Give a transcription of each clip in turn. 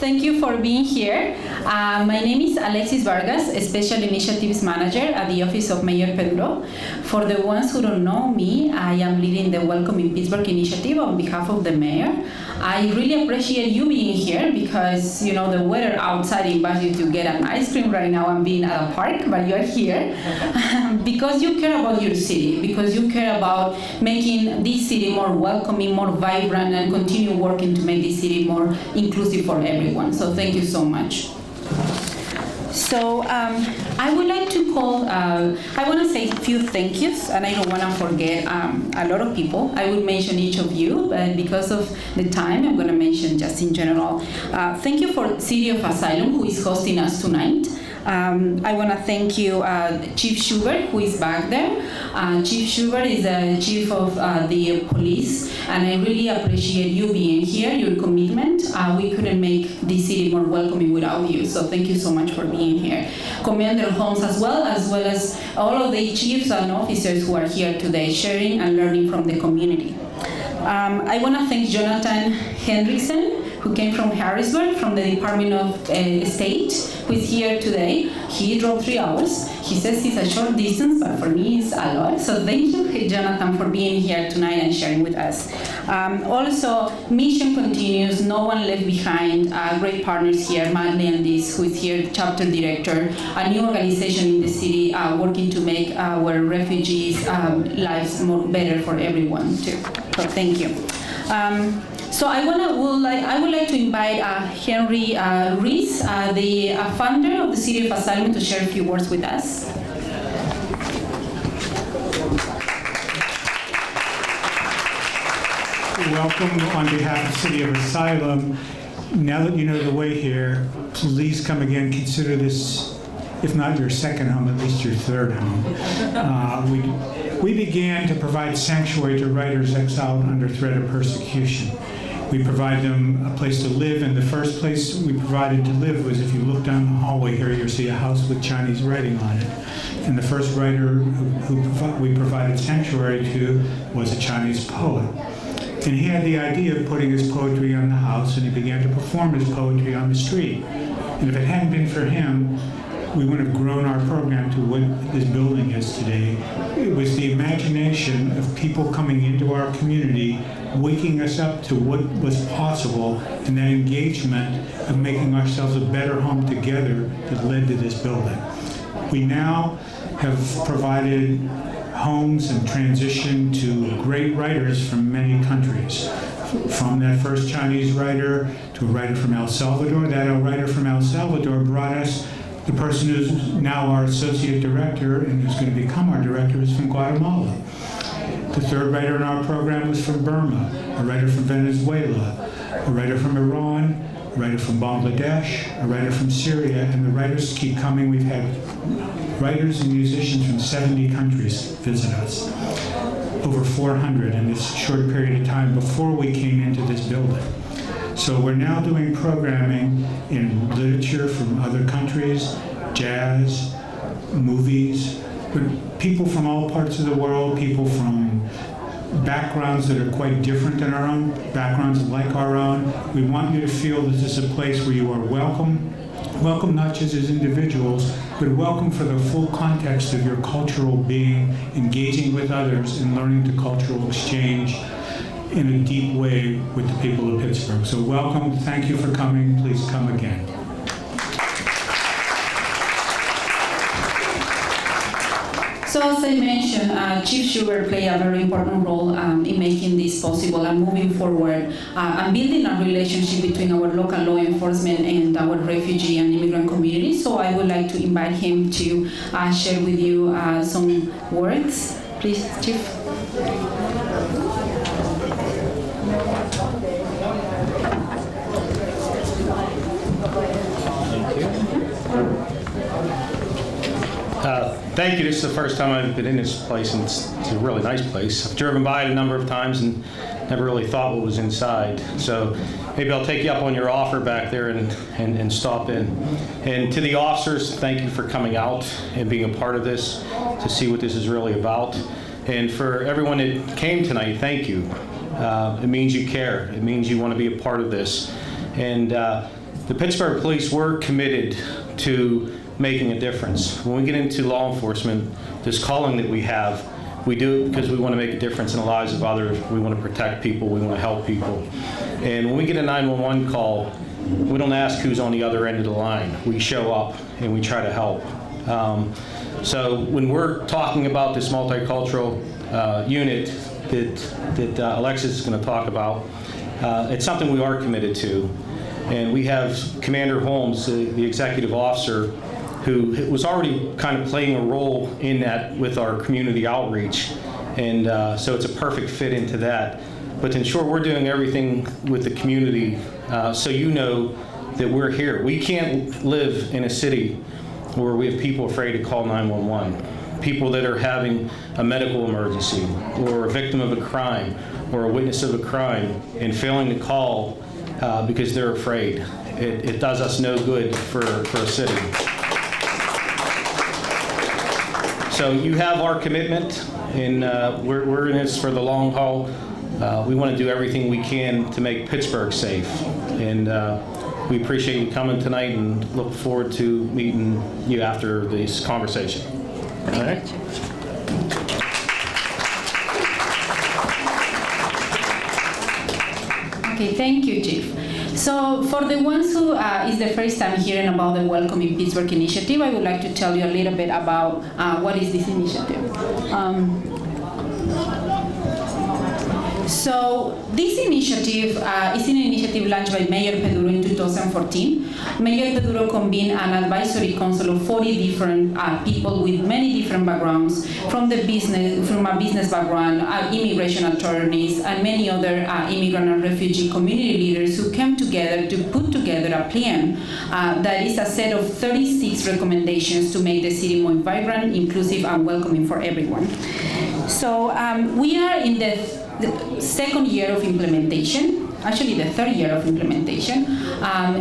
thank you for being here. My name is Alexis Vargas, Special Initiatives Manager at the Office of Mayor Pedro. For the ones who don't know me, I am leading the Welcome in Pittsburgh initiative on behalf of the mayor. I really appreciate you being here because, you know, the weather outside invites you to get an ice cream right now and being at a park, but you're here because you care about your city, because you care about making this city more welcoming, more vibrant, and continue working to make this city more inclusive for everyone. So thank you so much. So I would like to call, I want to say a few thank yous, and I don't want to forget a lot of people. I will mention each of you, but because of the time, I'm going to mention just in general. Thank you for City of Asylum, who is hosting us tonight. I want to thank you, Chief Schubert, who is back there. Chief Schubert is the chief of the police, and I really appreciate you being here, your commitment. We couldn't make this city more welcoming without you, so thank you so much for being here. Commander Holmes as well as all of the chiefs and officers who are here today, sharing and learning from the community. I want to thank Jonathan Hendrickson, who came from Harrisburg, from the Department of State, who is here today. He drove 3 hours. He says it's a short distance, but for me it's a lot. So thank you, Jonathan, for being here tonight and sharing with us. Also, mission continues, no one left behind. Great partners here, Matt Landis, who is here, chapter director, a new organization in the city working to make our refugees' lives better for everyone too. So thank you. So I would like to invite Henry Rees, the founder of the City of Asylum, to share a few words with us. Welcome on behalf of the City of Asylum. Now that you know the way here, please come again. Consider this, if not your second home, at least your third home. We began to provide sanctuary to writers exiled under threat of persecution. We provide them a place to live, and the first place we provided to live was, if you look down the hallway here, you'll see a house with Chinese writing on it. And the first writer who we provided sanctuary to was a Chinese poet. And he had the idea of putting his poetry on the house, and he began to perform his poetry on the street. And if it hadn't been for him, we wouldn't have grown our program to what this building is today. It was the imagination of people coming into our community, waking us up to what was possible, and that engagement of making ourselves a better home together that led to this building. We now have provided homes and transition to great writers from many countries. From that first Chinese writer to a writer from El Salvador. That writer from El Salvador brought us the person who's now our associate director and who's going to become our director is from Guatemala. The third writer in our program was from Burma, a writer from Venezuela, a writer from Iran, a writer from Bangladesh, a writer from Syria, and the writers keep coming. We've had writers and musicians from 70 countries visit us, over 400 in this short period of time before we came into this building. So we're now doing programming in literature from other countries, jazz, movies, but people from all parts of the world, people from backgrounds that are quite different than our own, backgrounds like our own. We want you to feel that this is a place where you are welcome not just as individuals, but welcome for the full context of your cultural being, engaging with others and learning to cultural exchange in a deep way with the people of Pittsburgh. So welcome, thank you for coming, please come again. So as I mentioned, Chief Schubert played a very important role in making this possible and moving forward and building a relationship between our local law enforcement and our refugee and immigrant community. So I would like to invite him to share with you some words. Please, Chief. Thank you. This is the first time I've been in this place, and it's a really nice place. I've driven by it a number of times and never really thought what was inside. So maybe I'll take you up on your offer back there and stop in. And to the officers, thank you for coming out and being a part of this to see what this is really about. And for everyone that came tonight, thank you. It means you care. It means you want to be a part of this. And the Pittsburgh Police were committed to making a difference. When we get into law enforcement, this calling that we have, we do it because we want to make a difference in the lives of others. We want to protect people. We want to help people. And when we get a 911 call, we don't ask who's on the other end of the line. We show up and we try to help. So when we're talking about this multicultural unit that Alexis is going to talk about, it's something we are committed to. And we have Commander Holmes, the executive officer, who was already kind of playing a role in that with our community outreach. And so it's a perfect fit into that. But to ensure we're doing everything with the community, so you know that we're here. We can't live in a city where we have people afraid to call 911. People that are having a medical emergency, or a victim of a crime, or a witness of a crime, and failing to call because they're afraid. It does us no good for a city. So you have our commitment, and we're in this for the long haul. We want to do everything we can to make Pittsburgh safe. And we appreciate you coming tonight and look forward to meeting you after this conversation. All right? Okay, thank you, Chief. So for the ones who is the first time hearing about the Welcome in Pittsburgh initiative, I would like to tell you a little bit about what is this initiative. So this initiative is an initiative launched by Mayor Peduro in 2014. Mayor Peduro convened an advisory council of 40 different people with many different backgrounds, from a business background, immigration attorneys, and many other immigrant and refugee community leaders who came together to put together a plan that is a set of 36 recommendations to make the city more vibrant, inclusive, and welcoming for everyone. So we are in the second year of implementation, actually the third year of implementation.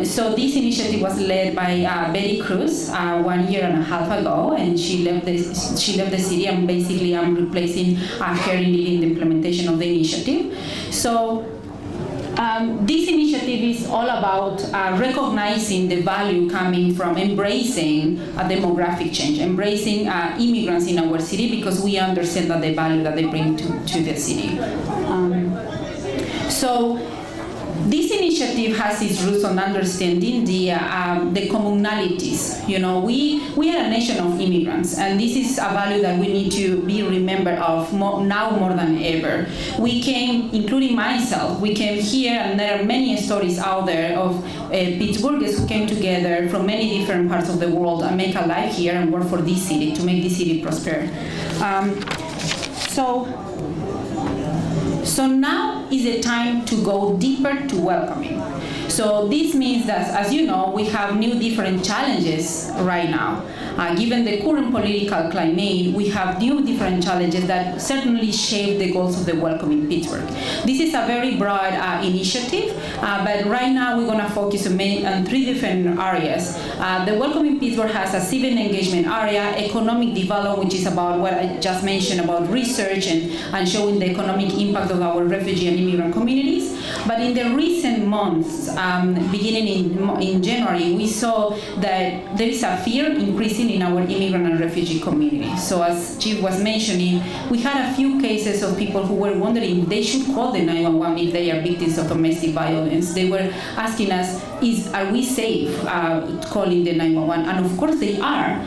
So this initiative was led by Betty Cruz 1.5 years ago, and she left the city, and basically I'm replacing her in leading the implementation of the initiative. So this initiative is all about recognizing the value coming from embracing a demographic change, embracing immigrants in our city, because we understand that the value that they bring to the city. So this initiative has its roots on understanding the commonalities. You know, we are a nation of immigrants, and this is a value that we need to be remembered of now more than ever. We came, including myself, we came here, and there are many stories out there of Pittsburghers who came together from many different parts of the world and make a life here and work for this city, to make this city prosper. So now is the time to go deeper to welcoming. So this means that, as you know, we have new different challenges right now. Given the current political climate, we have new different challenges that certainly shape the goals of the Welcome in Pittsburgh. This is a very broad initiative, but right now we're going to focus on three different areas. The Welcome in Pittsburgh has a civic engagement area, economic development, which is about what I just mentioned about research and showing the economic impact of our refugee and immigrant communities. But in the recent months, beginning in January, we saw that there is a fear increasing in our immigrant and refugee community. So as Chief was mentioning, we had a few cases of people who were wondering if they should call the 911 if they are victims of domestic violence. They were asking us, are we safe calling the 911? And of course they are.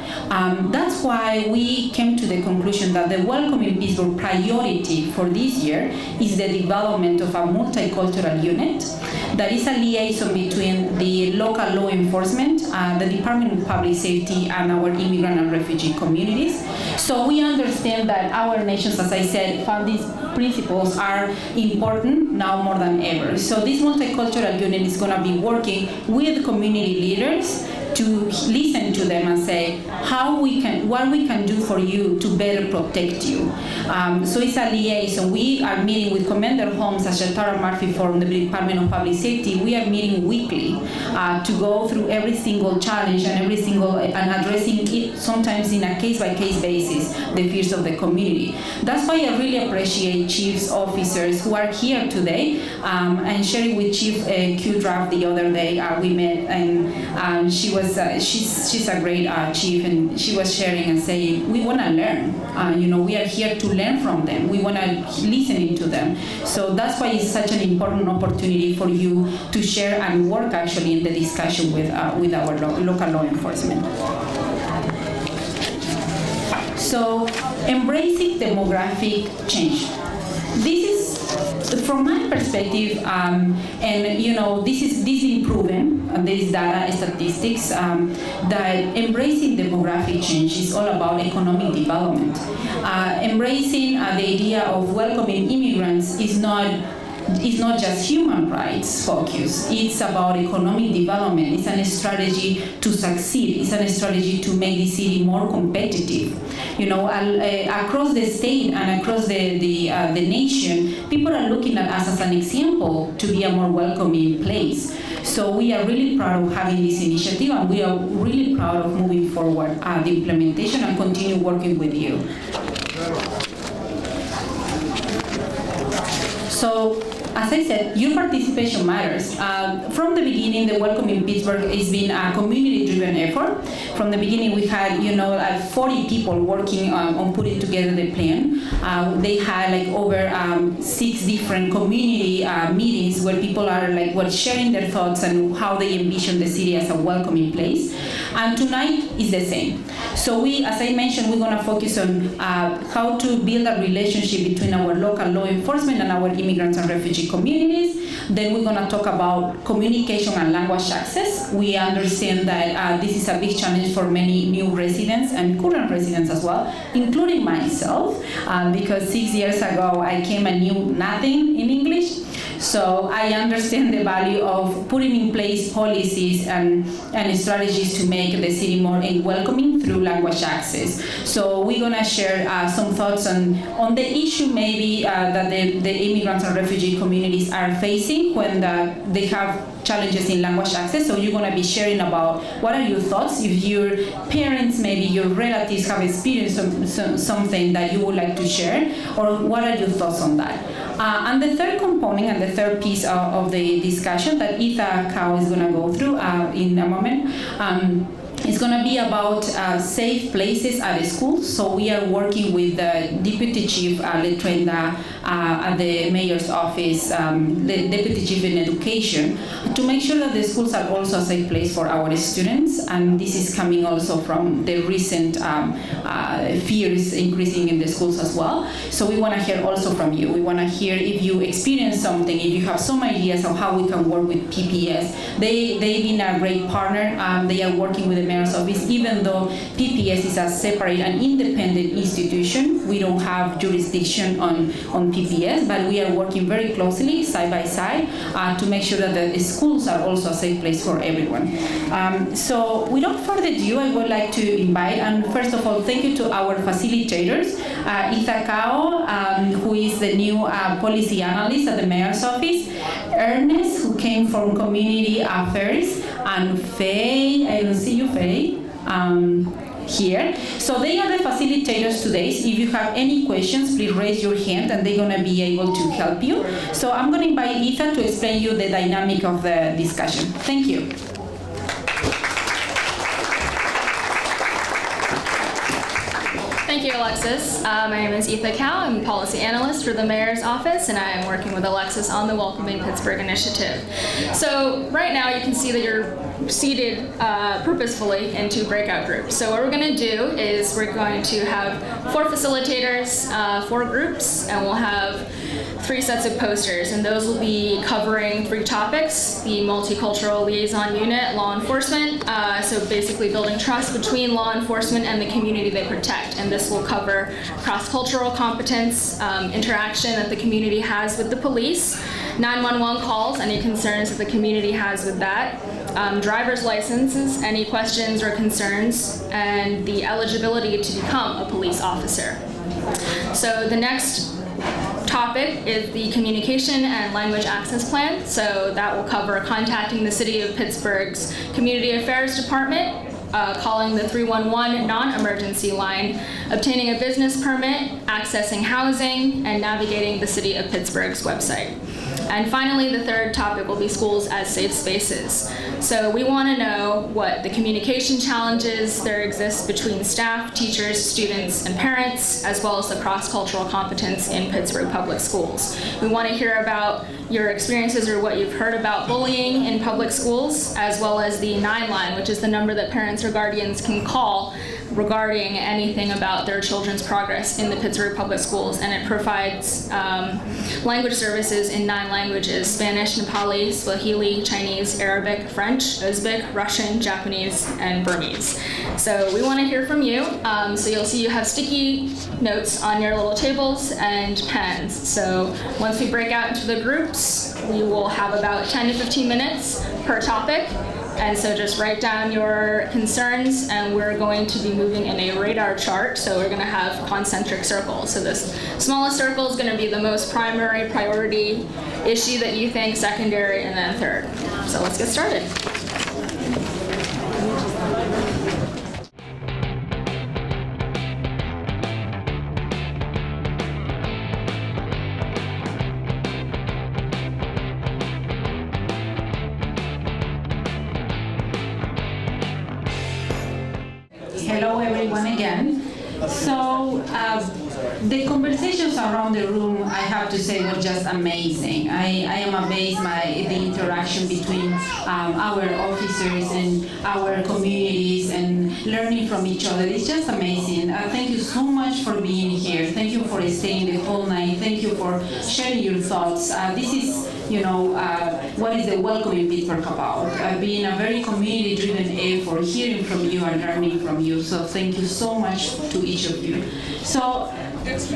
That's why we came to the conclusion that the Welcome in Pittsburgh priority for this year is the development of a multicultural unit that is a liaison between the local law enforcement, the Department of Public Safety, and our immigrant and refugee communities. So we understand that our nations, as I said, found these principles are important now more than ever. So this multicultural unit is going to be working with community leaders to listen to them and say what we can do for you to better protect you. So it's a liaison. We are meeting with Commander Holmes and Tara Murphy from the Department of Public Safety. We are meeting weekly to go through every single challenge and addressing it sometimes in a case-by-case basis, the fears of the community. That's why I really appreciate chiefs officers who are here today, and sharing with Chief Q Draft the other day. We met, and she's a great chief, and she was sharing and saying, we want to learn. We are here to learn from them. We want to listen to them. So that's why it's such an important opportunity for you to share and work actually in the discussion with our local law enforcement. So, embracing demographic change. This is, from my perspective, this is improving. There is data, statistics that embracing demographic change is all about economic development. Embracing the idea of welcoming immigrants is not just human rights focus. It's about economic development. It's a strategy to succeed. It's a strategy to make the city more competitive. Across the state and across the nation, people are looking at us as an example to be a more welcoming place. So we are really proud of having this initiative, and we are really proud of moving forward the implementation and continue working with you. So, as I said, your participation matters. From the beginning, the Welcome in Pittsburgh has been a community-driven effort. From the beginning, we had 40 people working on putting together the plan. They had over 6 different community meetings where people were sharing their thoughts and how they envision the city as a welcoming place. And tonight is the same. So as I mentioned, we're going to focus on how to build a relationship between our local law enforcement and our immigrants and refugee communities. Then we're going to talk about communication and language access. We understand that this is a big challenge for many new residents and current residents as well, including myself, because 6 years ago I came and knew nothing in English. So I understand the value of putting in place policies and strategies to make the city more welcoming through language access. So we're going to share some thoughts on the issue maybe that the immigrants and refugee communities are facing when they have challenges in language access. So you're going to be sharing about what are your thoughts if your parents, maybe your relatives have experienced something that you would like to share, or what are your thoughts on that? And the third component and the third piece of the discussion that Etha Kao is going to go through in a moment is going to be about safe places at schools. So we are working with the Deputy Chief Letrenda at the Mayor's Office, the Deputy Chief in Education, to make sure that the schools are also a safe place for our students. And this is coming also from the recent fears increasing in the schools as well. So we want to hear also from you. We want to hear if you experience something, if you have some ideas of how we can work with PPS. They've been a great partner. They are working with the Mayor's Office. Even though PPS is a separate and independent institution, we don't have jurisdiction on PPS, but we are working very closely, side by side, to make sure that the schools are also a safe place for everyone. So without further ado, I would like to invite, and first of all, thank you to our facilitators, Etha Kao, who is the new policy analyst at the Mayor's Office, Ernest, who came from Community Affairs, and Faye, I don't see you, Faye, here. So they are the facilitators today. So if you have any questions, please raise your hand and they're going to be able to help you. So I'm going to invite Etha to explain you the dynamic of the discussion. Thank you. Thank you, Alexis. My name is Etha Kao. I'm a policy analyst for the Mayor's Office, and I am working with Alexis on the Welcoming Pittsburgh initiative. So right now you can see that you're seated purposefully into breakout groups. So what we're going to do is we're going to have 4 facilitators, 4 groups, and we'll have 3 sets of posters, and those will be covering 3 topics: the multicultural liaison unit, law enforcement, so basically building trust between law enforcement and the community they protect. And this will cover cross-cultural competence, interaction that the community has with the police, 911 calls, any concerns that the community has with that, driver's licenses, any questions or concerns, and the eligibility to become a police officer. So the next topic is the Communication and Language Access Plan. So that will cover contacting the City of Pittsburgh's Community Affairs Department, calling the 311 non-emergency line, obtaining a business permit, accessing housing, and navigating the City of Pittsburgh's website. And finally, the third topic will be schools as safe spaces. So we want to know what the communication challenges there exist between staff, teachers, students, and parents, as well as the cross-cultural competence in Pittsburgh public schools. We want to hear about your experiences or what you've heard about bullying in public schools, as well as the 9 line, which is the number that parents or guardians can call regarding anything about their children's progress in the Pittsburgh public schools, and it provides language services in 9 languages: Spanish, Nepali, Swahili, Chinese, Arabic, French, Uzbek, Russian, Japanese, and Burmese. So we want to hear from you. So you'll see you have sticky notes on your little tables and pens. So once we break out into the groups, we will have about 10 to 15 minutes per topic. And so just write down your concerns, and we're going to be moving in a radar chart. So we're going to have concentric circles. So this smallest circle is going to be the most primary priority issue that you think, secondary, and then third. So let's get started. Hello everyone again. So the conversations around the room, I have to say, were just amazing. I am amazed by the interaction between our officers and our communities and learning from each other. It's just amazing. Thank you so much for being here. Thank you for staying the whole night. Thank you for sharing your thoughts. This is, what is the Welcome in Pittsburgh about? Being a very community-driven effort, hearing from you and learning from you. So thank you so much to each of you. So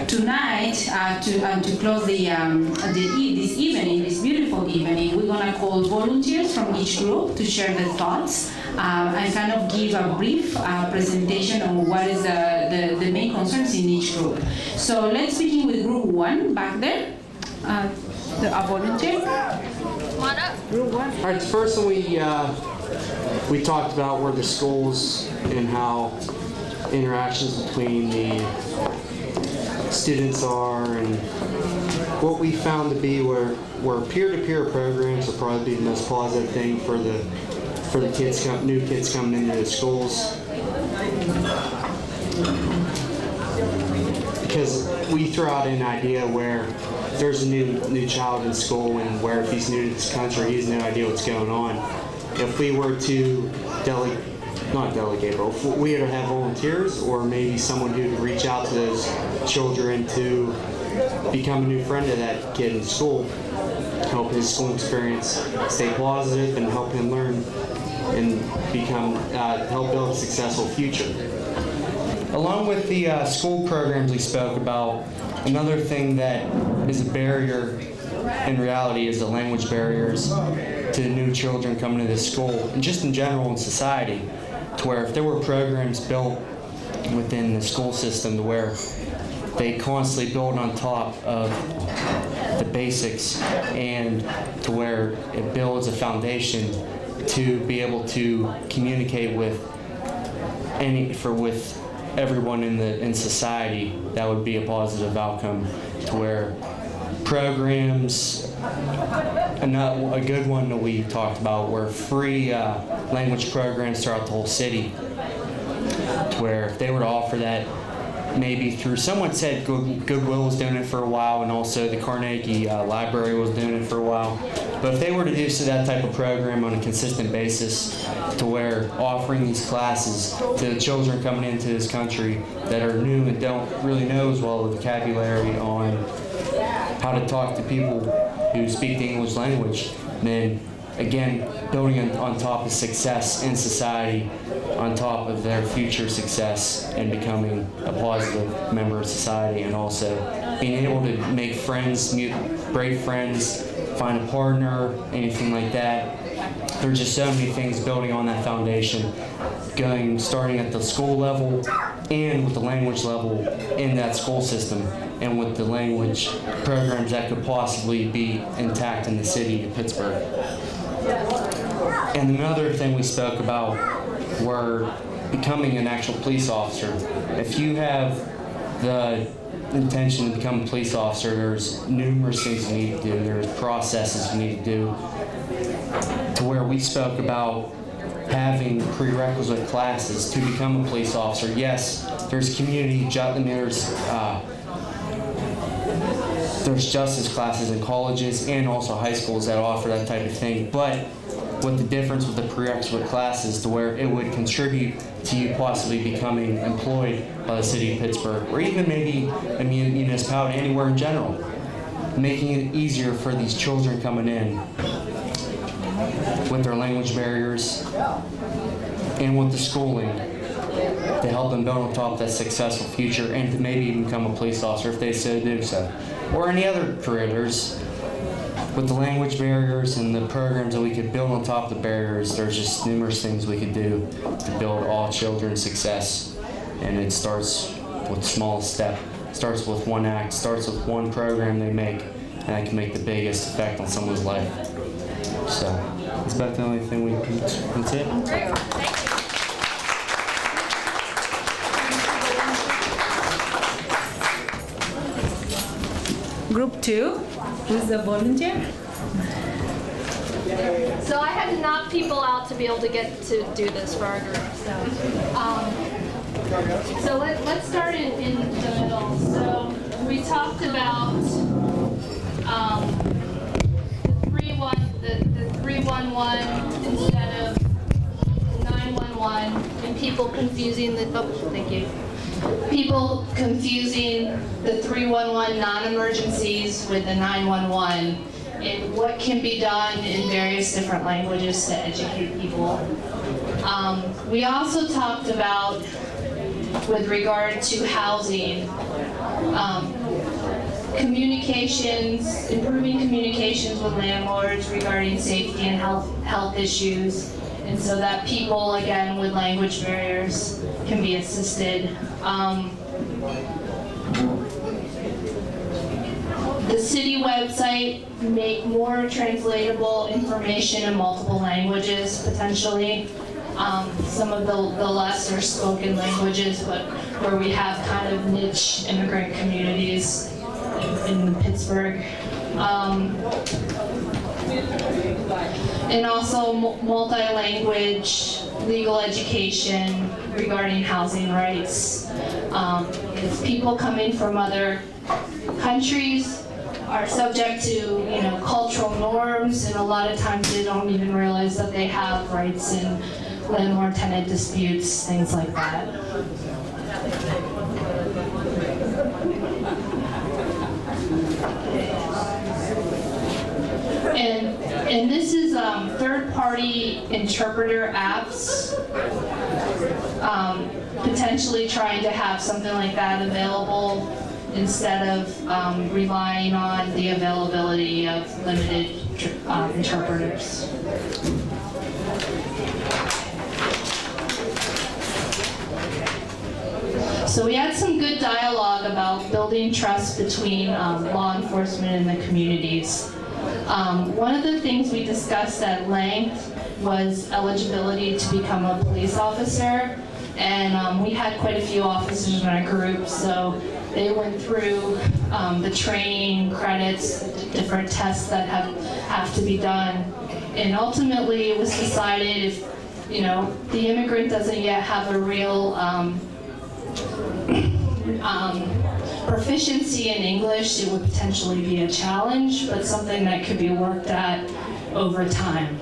tonight, to close this evening, this beautiful evening, we're gonna call volunteers from each group to share their thoughts and kind of give a brief presentation on what is the main concerns in each group. So let's begin with group 1 back there. A volunteer. Come on up. All right, the first one we talked about were the schools and how interactions between the students are, and what we found to be where peer-to-peer programs will probably be the most positive thing for the kids, new kids coming into the schools, because we throw out an idea where there's a new child in school, and where if he's new to this country, he has no idea what's going on. If we were to not delegate, but if we were to have volunteers, or maybe someone who could reach out to those children to become a new friend to that kid in school, help his school experience stay positive, and help him learn and help build a successful future. Along with the school programs we spoke about, another thing that is a barrier in reality is the language barriers to new children coming to this school, and just in general in society, to where if there were programs built within the school system to where they constantly build on top of the basics, and to where it builds a foundation to be able to communicate with everyone in society, that would be a positive outcome, to where programs, a good one that we talked about were free language programs throughout the whole city, to where if they were to offer that, maybe through, someone said Goodwill was doing it for a while, and also the Carnegie Library was doing it for a while. But if they were to do that type of program on a consistent basis, to where offering these classes to the children coming into this country that are new and don't really know as well the vocabulary on how to talk to people who speak the English language, then again, building on top of success in society, on top of their future success and becoming a positive member of society, and also being able to make friends, break friends, find a partner, anything like that, there's just so many things building on that foundation, starting at the school level and with the language level in that school system, and with the language programs that could possibly be intact in the city of Pittsburgh. And another thing we spoke about were becoming an actual police officer. If you have the intention to become a police officer, there's numerous things you need to do. There's processes you need to do, to where we spoke about having prerequisite classes to become a police officer. Yes, there's community, there's justice classes in colleges and also high schools that offer that type of thing, but with the difference with the prerequisite classes, to where it would contribute to you possibly becoming employed by the city of Pittsburgh, or even maybe a municipality, anywhere in general, making it easier for these children coming in with their language barriers and with the schooling to help them build on top of that successful future, and to maybe even become a police officer if they so do so, or any other career. With the language barriers and the programs that we could build on top of the barriers, there's just numerous things we could do to build all children's success. And it starts with a small step, starts with one act, starts with one program they make, and that can make the biggest effect on someone's life. So that's about the only thing that's it. Great. Thank you. Group 2, who's the volunteer? So I had to knock people out to be able to get to do this for our group. So let's start in the middle. So we talked about the 311 instead of 911, and people confusing people confusing the 311 non-emergencies with the 911, and what can be done in various different languages to educate people. We also talked about, with regard to housing, communications, improving communications with landlords regarding safety and health issues, and so that people, again, with language barriers can be assisted. The city website, make more translatable information in multiple languages, potentially. Some of the lesser spoken languages, but where we have kind of niche immigrant communities in Pittsburgh. And also multi-language legal education regarding housing rights. If people coming from other countries are subject to, cultural norms, and a lot of times they don't even realize that they have rights in landlord-tenant disputes, things like that. And this is third-party interpreter apps, potentially trying to have something like that available instead of relying on the availability of limited interpreters. So we had some good dialogue about building trust between law enforcement and the communities. One of the things we discussed at length was eligibility to become a police officer, and we had quite a few officers in our group, so they went through the training, credits, different tests that have to be done, and ultimately it was decided if the immigrant doesn't yet have a real proficiency in English, it would potentially be a challenge, but something that could be worked at over time.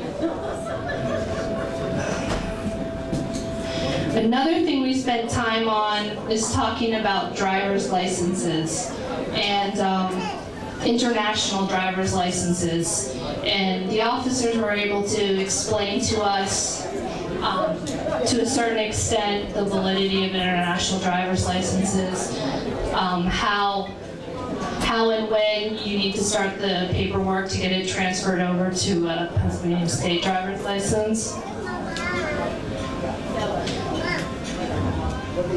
Another thing we spent time on is talking about driver's licenses and international driver's licenses. And the officers were able to explain to us, to a certain extent, the validity of international driver's licenses, how and when you need to start the paperwork to get it transferred over to a Pennsylvania state driver's license.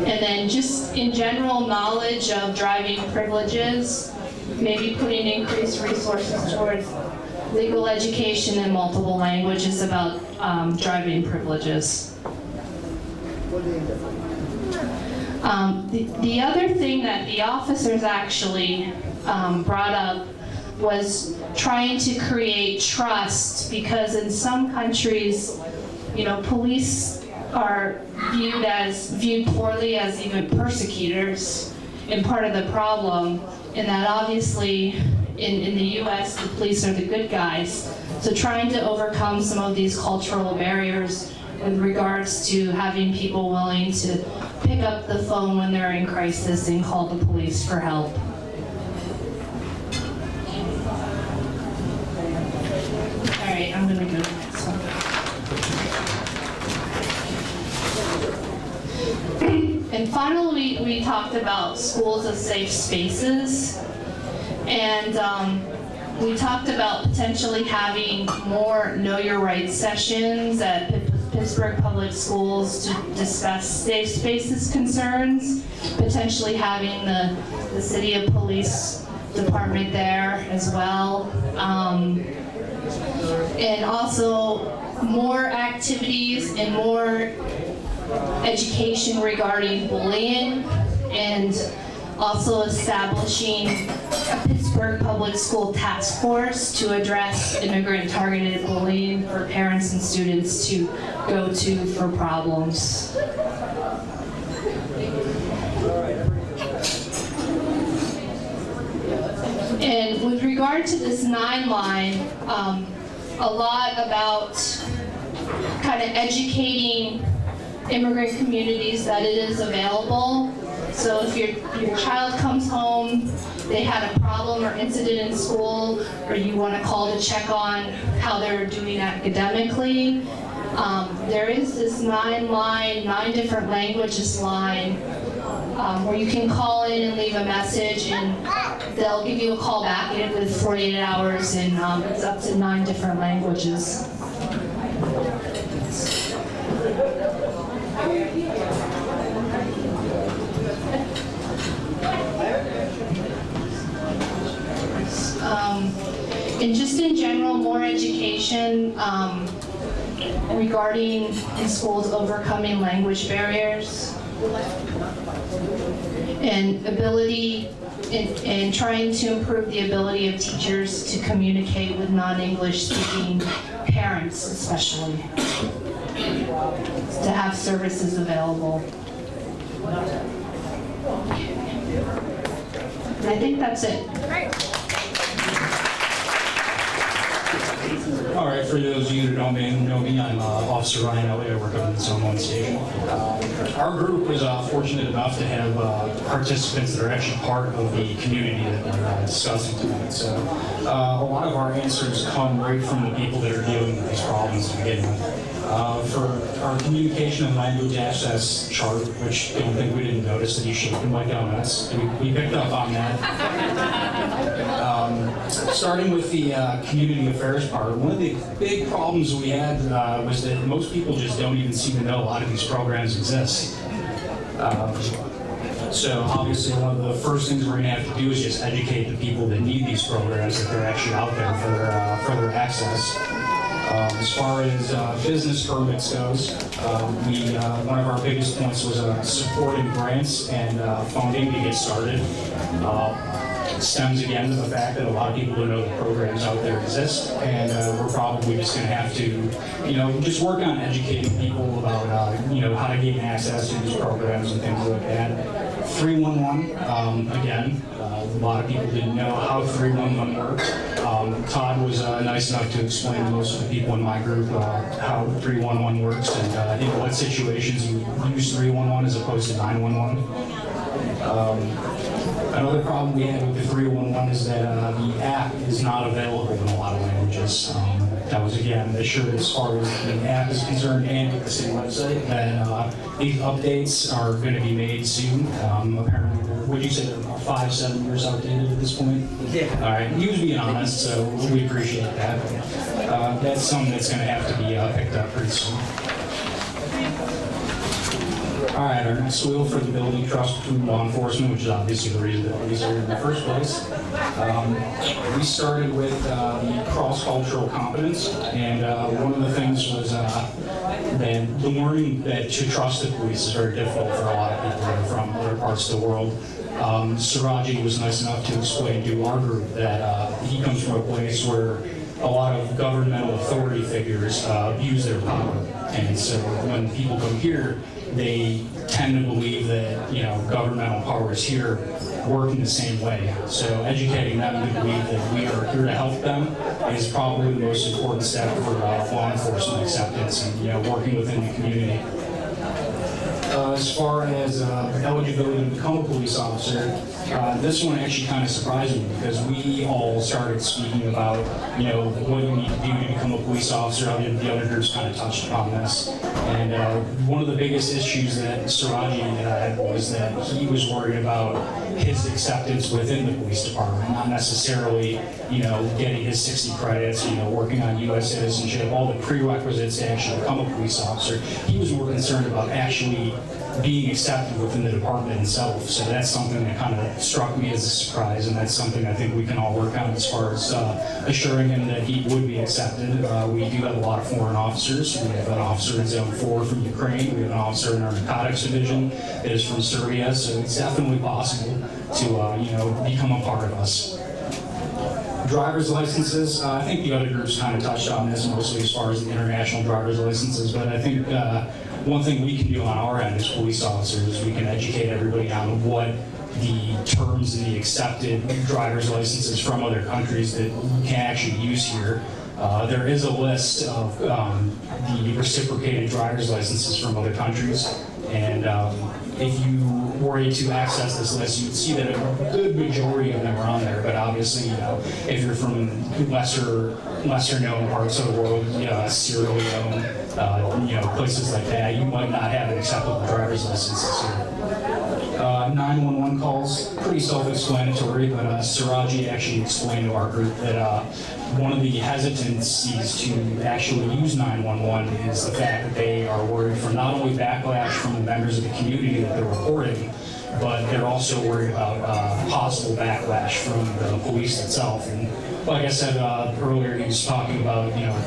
And then just in general knowledge of driving privileges, maybe putting increased resources towards legal education in multiple languages about driving privileges. The other thing that the officers actually brought up was trying to create trust, because in some countries, you know, police are viewed poorly as even persecutors, and part of the problem in that obviously in the US the police are the good guys. So trying to overcome some of these cultural barriers with regards to having people willing to pick up the phone when they're in crisis and call the police for help. All right, I'm gonna go to the next one. And finally, we talked about schools as safe spaces, and we talked about potentially having more Know Your Rights sessions at Pittsburgh Public Schools to discuss safe spaces concerns, potentially having the City of Police Department there as well, and also more activities and more education regarding bullying, and also establishing a Pittsburgh Public School Task Force to address immigrant-targeted bullying for parents and students to go to for problems. And with regard to this 9-line, a lot about kind of educating immigrant communities that it is available. So if your child comes home, they had a problem or incident in school, or you want to call to check on how they're doing academically, there is this 9 different languages line, where you can call in and leave a message, and they'll give you a call back within 48 hours, and it's up to 9 different languages. And just in general, more education regarding in schools overcoming language barriers and ability and trying to improve the ability of teachers to communicate with non-English speaking parents, especially, to have services available. And I think that's it. All right, for those of you who don't know me, I'm Officer Ryan Elliott. I work up in the Zone 1 station. Our group was fortunate enough to have participants that are actually part of the community that we're discussing tonight. So a lot of our answers come right from the people that are dealing with these problems to begin with. For our communication and language access chart, which I don't think we didn't notice that you shaped them like donuts, we picked up on that. Starting with the community affairs part, one of the big problems we had was that most people just don't even seem to know a lot of these programs exist. So obviously one of the first things we're going to have to do is just educate the people that need these programs that they're actually out there for their access. As far as business permits goes, one of our biggest points was supporting grants and funding to get started. Stems again to the fact that a lot of people don't know the programs out there exist, and we're probably just going to have to, just work on educating people about, how to gain access to these programs and things like that. 311, again, a lot of people didn't know how 311 worked. Todd was nice enough to explain to most of the people in my group how 311 works and in what situations you use 311 as opposed to 911. Another problem we had with the 311 is that the app is not available in a lot of languages. That was, again, assured as far as the app is concerned and with the city website that these updates are going to be made soon. Apparently, would you say they're 5, 7 years outdated at this point. Yeah. All right, he was being honest, so we appreciate that. That's something that's going to have to be picked up pretty soon. All right, our next wheel for the building trust between law enforcement, which is obviously the reason that these are in the first place. We started with the cross-cultural competence, and one of the things was that the learning that to trust the police is very difficult for a lot of people that are from other parts of the world. Siraji was nice enough to explain to our group that he comes from a place where a lot of governmental authority figures use their power, and so when people come here, they tend to believe that, you know, governmental powers here work in the same way. So educating them to believe that we are here to help them is probably the most important step for law enforcement acceptance and, you know, working within the community. As far as eligibility to become a police officer, this one actually kind of surprised me because we all started speaking about, you know, what you need to do to become a police officer. The other groups kind of touched upon this. And one of the biggest issues that Siraji had was that he was worried about his acceptance within the police department, not necessarily, you know, getting his 60 credits, you know, working on U.S. citizenship, all the prerequisites to actually become a police officer. He was more concerned about actually being accepted within the department itself. So that's something that kind of struck me as a surprise, and that's something I think we can all work on as far as assuring him that he would be accepted. We do have a lot of foreign officers. We have an officer in Zone 4 from Ukraine. We have an officer in our narcotics division that is from Serbia. So it's definitely possible to you know, become a part of us. Driver's licenses, I think the other groups kind of touched on this mostly as far as the international driver's licenses, but I think one thing we can do on our end as police officers, we can educate everybody on what the terms and the accepted driver's licenses from other countries that you can actually use here. There is a list of the reciprocated driver's licenses from other countries, and if you were to access this list, you'd see that a good majority of them are on there, but obviously, you know, if you're from lesser known parts of the world, you know, Sierra Leone, you know, places like that, you might not have an acceptable driver's license here. 911 calls, pretty self-explanatory, but Siraji actually explained to our group that one of the hesitancies to actually use 911 is the fact that they are worried for not only backlash from the members of the community that they're reporting, but they're also worried about possible backlash from the police itself. And like I said earlier, he was talking about, you know,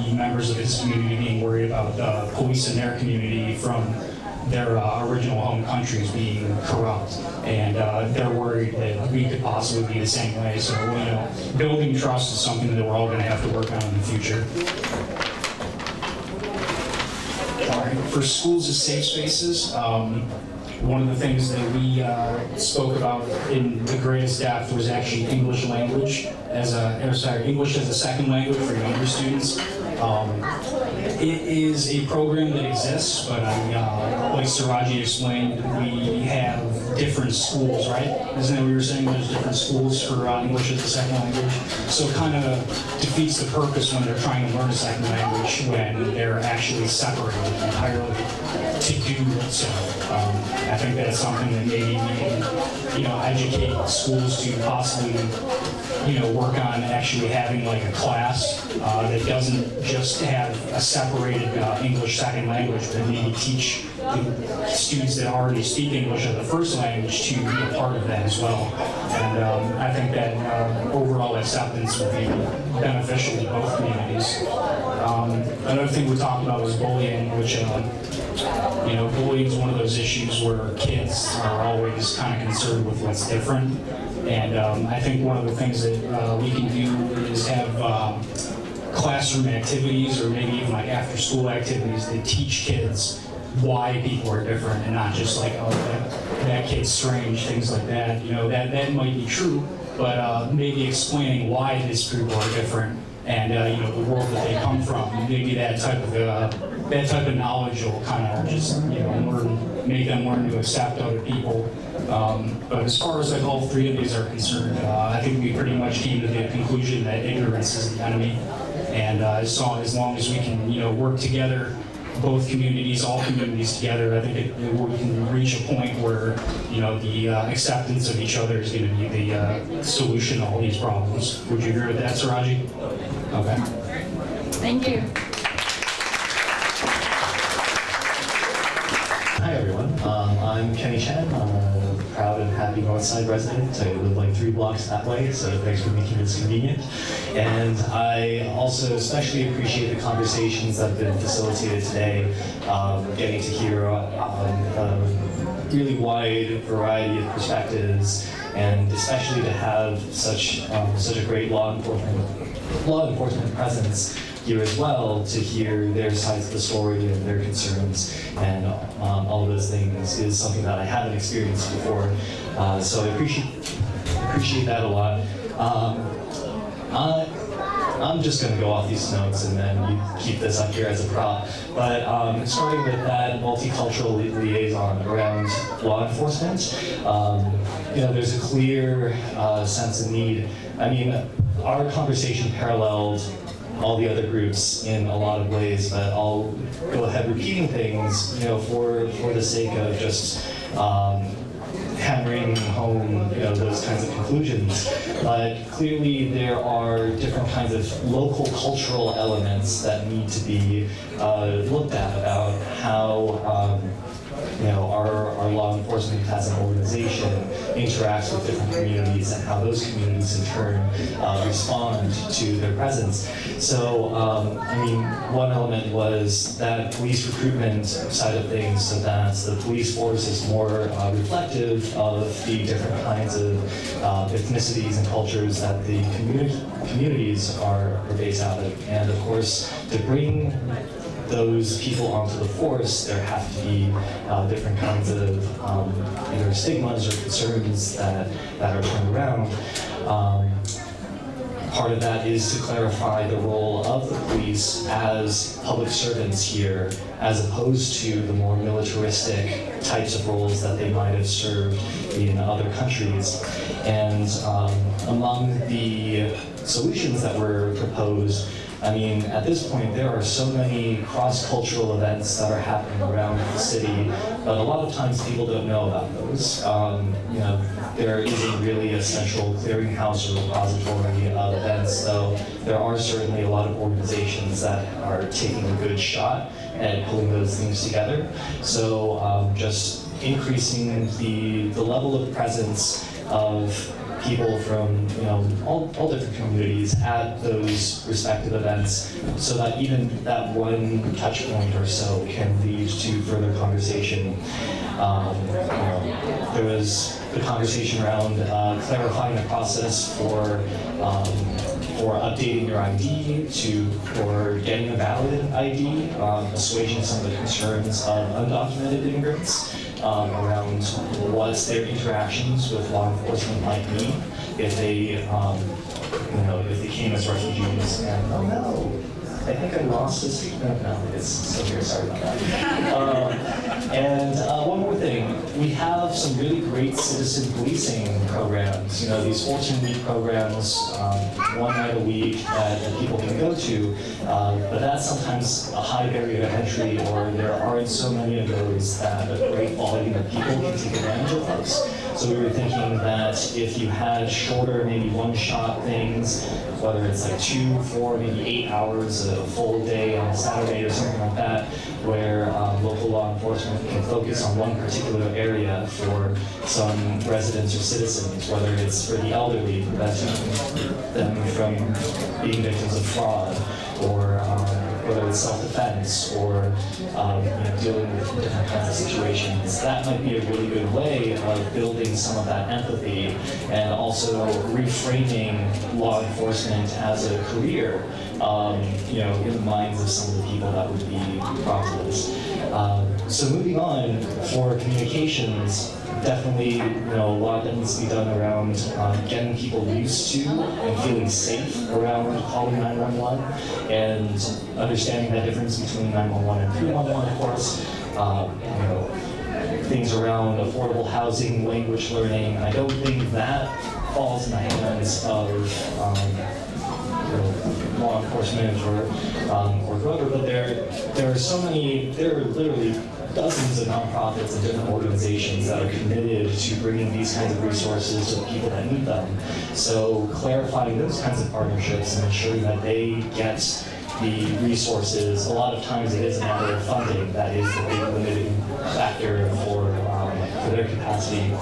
the members of his community being worried about police in their community from their original home countries being corrupt, and they're worried that we could possibly be the same way. So, you know, building trust is something that we're all going to have to work on in the future. All right, for schools as safe spaces, one of the things that we spoke about in the greatest depth was actually English language English as a second language for younger students. It is a program that exists, but like Siraji explained, we have different schools, right? Isn't that what you were saying? There's different schools for English as a second language. So it kind of defeats the purpose when they're trying to learn a second language when they're actually separated entirely to do so. I think that's something that maybe we can, you know, educate schools to possibly, you know, work on actually having like a class that doesn't just have a separated English second language, but maybe teach the students that already speak English as a first language to be a part of that as well. And I think that overall acceptance would be beneficial to both communities. Another thing we talked about was bullying, which you know, bullying is one of those issues where kids are always kind of concerned with what's different. And I think one of the things that we can do is have classroom activities or maybe even like after school activities that teach kids why people are different and not just like, oh, that kid's strange, things like that. You know, that might be true, but maybe explaining why these people are different and you know, the world that they come from. Maybe that type of knowledge will kind of just, you know, make them learn to accept other people. But as far as like all three of these are concerned, I think we pretty much came to the conclusion that ignorance is the enemy. And as long as we can, you know, work together both communities, all communities together, I think we can reach a point where, you know, the acceptance of each other is going to be the solution to all these problems. Would you agree with that, Siraji? Okay. Thank you. Hi everyone, I'm Kenny Chan. I'm a proud and happy Northside resident. I live like 3 blocks that way, so thanks for making this convenient. And I also especially appreciate the conversations that have been facilitated today, getting to hear a really wide variety of perspectives, and especially to have such a great law enforcement presence here as well, to hear their sides of the story and their concerns and all of those things is something that I haven't experienced before. So I appreciate that a lot. I'm just going to go off these notes and then you keep this up here as a prop. But starting with that multicultural liaison around law enforcement, you know, there's a clear sense of need. I mean, our conversation paralleled all the other groups in a lot of ways, but I'll go ahead repeating things, you know, for the sake of just hammering home, you know, those kinds of conclusions. But clearly there are different kinds of local cultural elements that need to be looked at about how you know, our law enforcement as an organization interacts with different communities and how those communities in turn respond to their presence. So, I mean, one element was that police recruitment side of things, so that the police force is more reflective of the different kinds of ethnicities and cultures that the communities are based out of. And of course, to bring those people onto the force, there have to be different kinds of either stigmas or concerns that are turned around. Part of that is to clarify the role of the police as public servants here, as opposed to the more militaristic types of roles that they might have served in other countries. And among the solutions that were proposed, I mean, at this point, there are so many cross-cultural events that are happening around the city, but a lot of times people don't know about those. You know, there isn't really a central clearinghouse or repository of events, though there are certainly a lot of organizations that are taking a good shot at pulling those things together. So just increasing the level of presence of people from, you know, all different communities at those respective events, so that even that one touch point or so can lead to further conversation. You know, there was the conversation around clarifying the process for updating your ID for getting a valid ID, assuaging some of the concerns of undocumented immigrants around what their interactions with law enforcement might be if they, you know, if they came as refugees. And oh no, I think I lost this. No, it's still here. Sorry about that. And one more thing, we have some really great citizen policing programs. You know, these 14-week programs, one night a week that people can go to, but that's sometimes a high barrier to entry, or there aren't so many of those that a great volume of people can take advantage of those. So we were thinking that if you had shorter, maybe one-shot things, whether it's like 2, 4, maybe 8 hours, a full day on a Saturday or something like that, where local law enforcement can focus on one particular area for some residents or citizens, whether it's for the elderly, preventing them from being victims of fraud, or whether it's self-defense, or you know, dealing with different kinds of situations. That might be a really good way of building some of that empathy, and also reframing law enforcement as a career, you know, in the minds of some of the people that would be populace. So moving on, for communications, definitely, you know, a lot that needs to be done around getting people used to and feeling safe around calling 911, and understanding the difference between 911 and 311, of course. You know, things around affordable housing, language learning. I don't think that falls in the hands of you know, law enforcement or whoever, but there are literally dozens of nonprofits and different organizations that are committed to bringing these kinds of resources to the people that need them. So clarifying those kinds of partnerships and ensuring that they get the resources, a lot of times it is a matter of funding that is the big limiting factor for their capacity.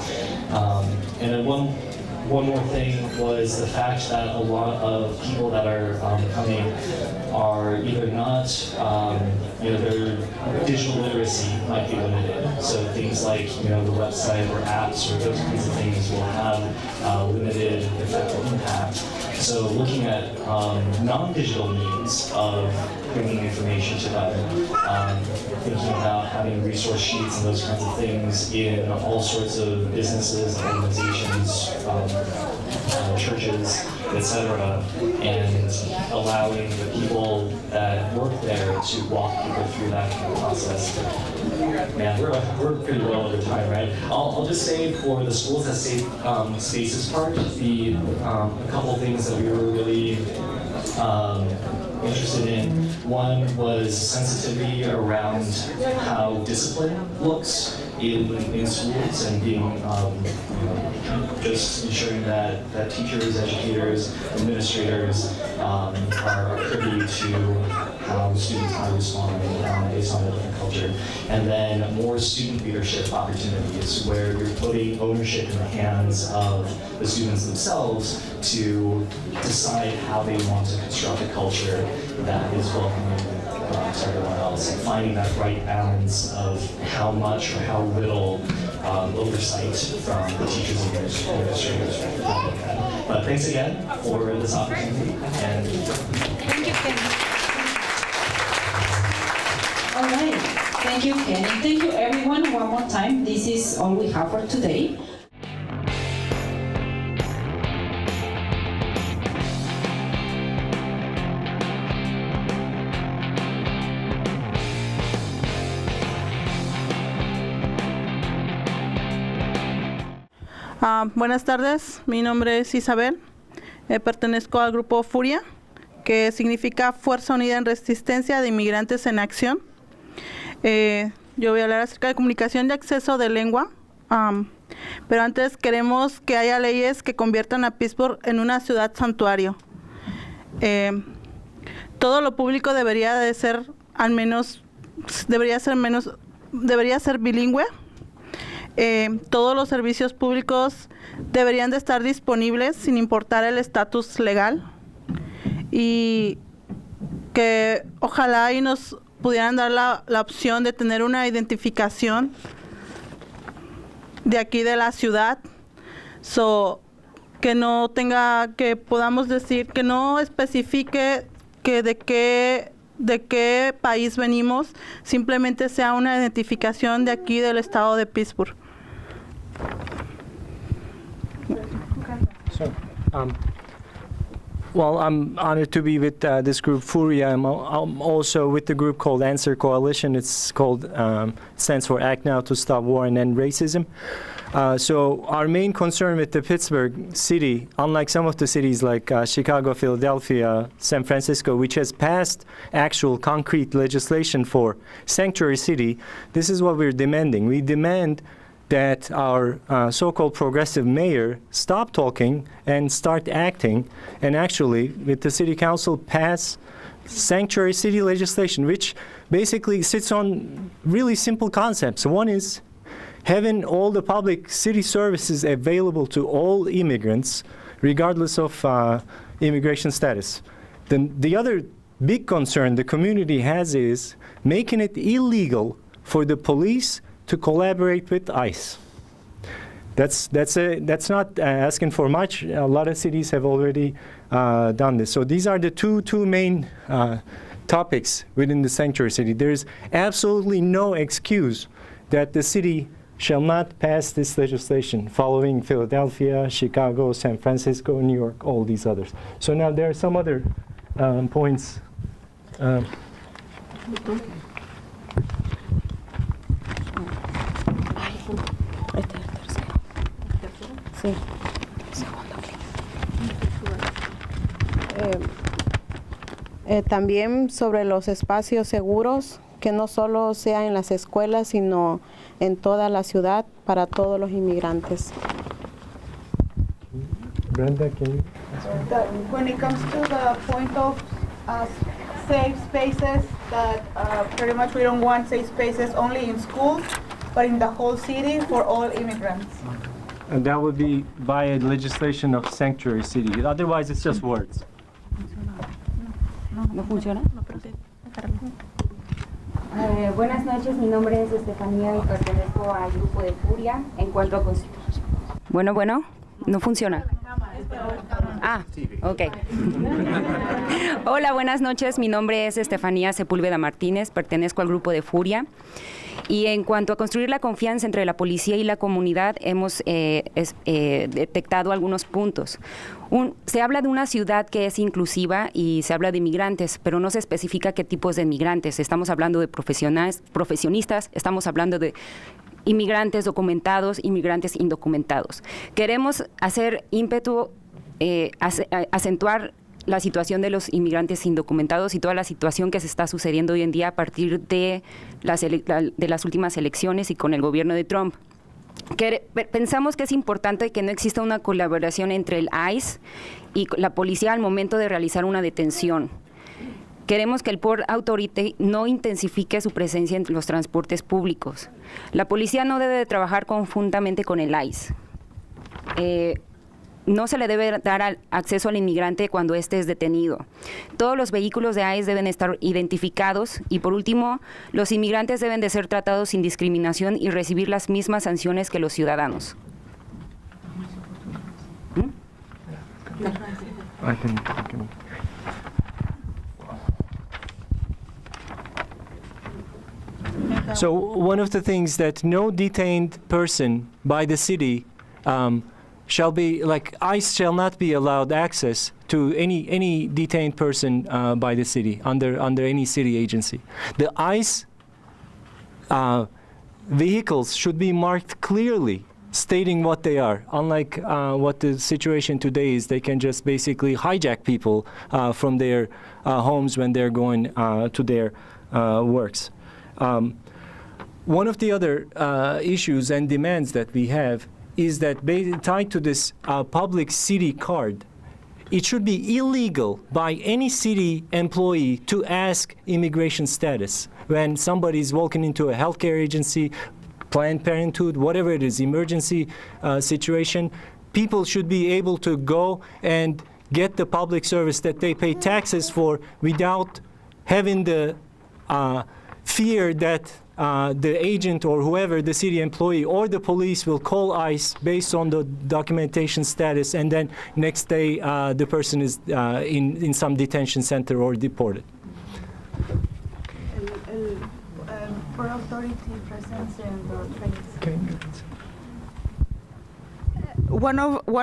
And then one more thing was the fact that a lot of people that are coming are either not, their digital literacy might be limited. So things like, the website or apps or those kinds of things will have limited effect or impact. So looking at non-digital means of bringing information to them, thinking about having resource sheets and those kinds of things in all sorts of businesses, organizations, churches, etc., and allowing the people that work there to walk people through that process. Man, we're pretty well over time, right? I'll just say for the schools as safe spaces part, a couple of things that we were really interested in. One was sensitivity around how discipline looks in schools and being just ensuring that teachers, educators, administrators are privy to how students are responding based on a different culture. And then more student leadership opportunities where you're putting ownership in the hands of the students themselves to decide how they want to construct a culture that is welcoming to everyone else, and finding that right balance of how much or how little oversight from the teachers and administrators. But thanks again for this opportunity. And Thank you, Kenny. All right. Thank you, Kenny. Thank you, everyone. One more time. This is all we have for today. Buenas tardes, mi nombre es Isabel, pertenezco al grupo FURIA, que significa Fuerza Unida en Resistencia de Inmigrantes en Acción. Yo voy a hablar acerca de comunicación de acceso de lengua, pero antes queremos que haya leyes que conviertan a Pittsburgh en una ciudad santuario. Todo lo público debería ser bilingüe. Todos los servicios públicos deberían de estar disponibles sin importar el estatus legal, y que ojalá y nos pudieran dar la opción de tener una identificación de aquí de la ciudad, que no tenga, que podamos decir, que no especifique que de qué país venimos, simplemente sea una identificación de aquí del estado de Pittsburgh. So, well, I'm honored to be with this group, Furia. I'm also with the group called Answer Coalition. It's called, stands for Act Now to Stop War and End Racism. So our main concern with the Pittsburgh city, unlike some of the cities like Chicago, Philadelphia, San Francisco, which has passed actual concrete legislation for sanctuary city, this is what we're demanding. We demand that our so-called progressive mayor stop talking and start acting, and actually, with the city council, pass sanctuary city legislation, which basically sits on really simple concepts. One is having all the public city services available to all immigrants, regardless of immigration status. Then the other big concern the community has is making it illegal for the police to collaborate with ICE. That's not asking for much. A lot of cities have already done this. So these are the two main topics within the sanctuary city. There is absolutely no excuse that the city shall not pass this legislation following Philadelphia, Chicago, San Francisco, New York, all these others. So now there are some other points. Sí. También sobre los espacios seguros, que no solo sea en las escuelas, sino en toda la ciudad para todos los inmigrantes. Brenda, can you? When it comes to the point of safe spaces, that pretty much we don't want safe spaces only in schools, but in the whole city for all immigrants. And that would be via legislation of sanctuary city. Otherwise, it's just words. ¿No funciona? Buenas noches, mi nombre es Estefanía y pertenezco al grupo de Furia. En cuanto a Bueno, no funciona. Ah, ok. Hola, buenas noches, mi nombre es Estefanía Sepúlveda Martínez, pertenezco al grupo de Furia. Y en cuanto a construir la confianza entre la policía y la comunidad, hemos detectado algunos puntos. Se habla de una ciudad que es inclusiva y se habla de inmigrantes, pero no se especifica qué tipos de inmigrantes. Estamos hablando de profesionistas, estamos hablando de inmigrantes documentados, inmigrantes indocumentados. Queremos hacer ímpetu, acentuar la situación de los inmigrantes indocumentados y toda la situación que se está sucediendo hoy en día a partir de las últimas elecciones y con el gobierno de Trump. Pensamos que es importante que no exista una colaboración entre el ICE y la policía al momento de realizar una detención. Queremos que el Port Authority no intensifique su presencia en los transportes públicos. La policía no debe de trabajar conjuntamente con el ICE. No se le debe dar acceso al inmigrante cuando éste es detenido. Todos los vehículos de ICE deben estar identificados y, por último, los inmigrantes deben de ser tratados sin discriminación y recibir las mismas sanciones que los ciudadanos. So one of the things that no detained person by the city shall be, like, ICE shall not be allowed access to any detained person by the city under any city agency. The ICE vehicles should be marked clearly, stating what they are. Unlike what the situation today is, they can just basically hijack people from their homes when they're going to their works. One of the other issues and demands that we have is that tied to this public city card, it should be illegal by any city employee to ask immigration status. When somebody is walking into a healthcare agency, Planned Parenthood, whatever it is, emergency situation, people should be able to go and get the public service that they pay taxes for without having the fear that the agent or whoever, the city employee or the police will call ICE based on the documentation status, and then next day the person is in some detention center or deported. Port Authority presence in the trains. One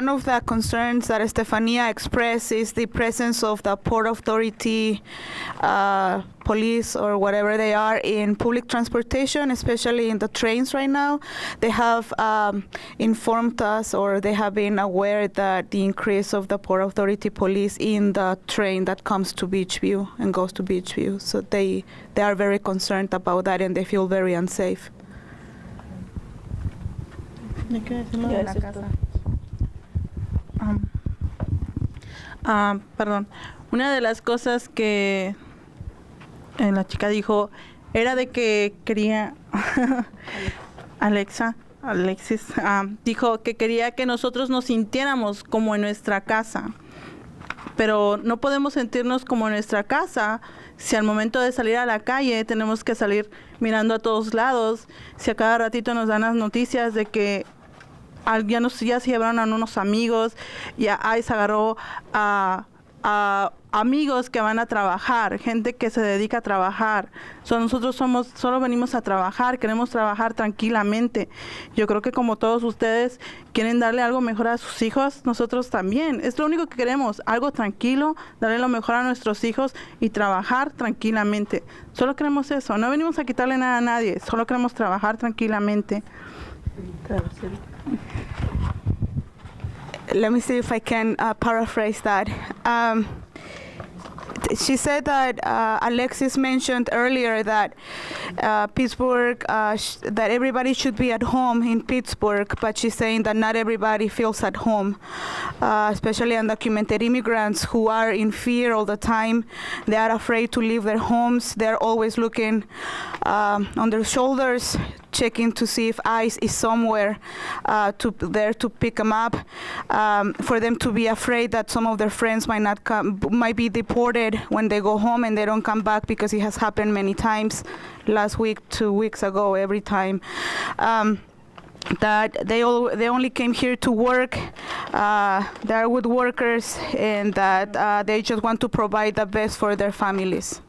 of the concerns that Estefania expressed is the presence of the Port Authority police or whatever they are in public transportation, especially in the trains right now. They have informed us, or they have been aware that the increase of the Port Authority police in the train that comes to Beachview and goes to Beachview. So they are very concerned about that, and they feel very unsafe. Perdón. Una de las cosas que la chica dijo era de que quería Alexis dijo que quería que nosotros nos sintiéramos como en nuestra casa, pero no podemos sentirnos como en nuestra casa si al momento de salir a la calle tenemos que salir mirando a todos lados, si a cada ratito nos dan las noticias de que ya se llevaron a unos amigos, ya ICE agarró a amigos que van a trabajar, gente que se dedica a trabajar. Nosotros solo venimos a trabajar, queremos trabajar tranquilamente. Yo creo que como todos ustedes quieren darle algo mejor a sus hijos, nosotros también. Es lo único que queremos, algo tranquilo, darle lo mejor a nuestros hijos y trabajar tranquilamente. Solo queremos eso, no venimos a quitarle nada a nadie, solo queremos trabajar tranquilamente. Let me see if I can paraphrase that. she said that Alexis mentioned earlier that Pittsburgh, that everybody should be at home in Pittsburgh, but she's saying that not everybody feels at home, especially undocumented immigrants who are in fear all the time. They are afraid to leave their homes. They're always looking on their shoulders, checking to see if ICE is somewhere there to pick them up. For them to be afraid that some of their friends might be deported when they go home and they don't come back, because it has happened many times. Last week, 2 weeks ago, every time. That they only came here to work. They're good workers, and that they just want to provide the best for their families.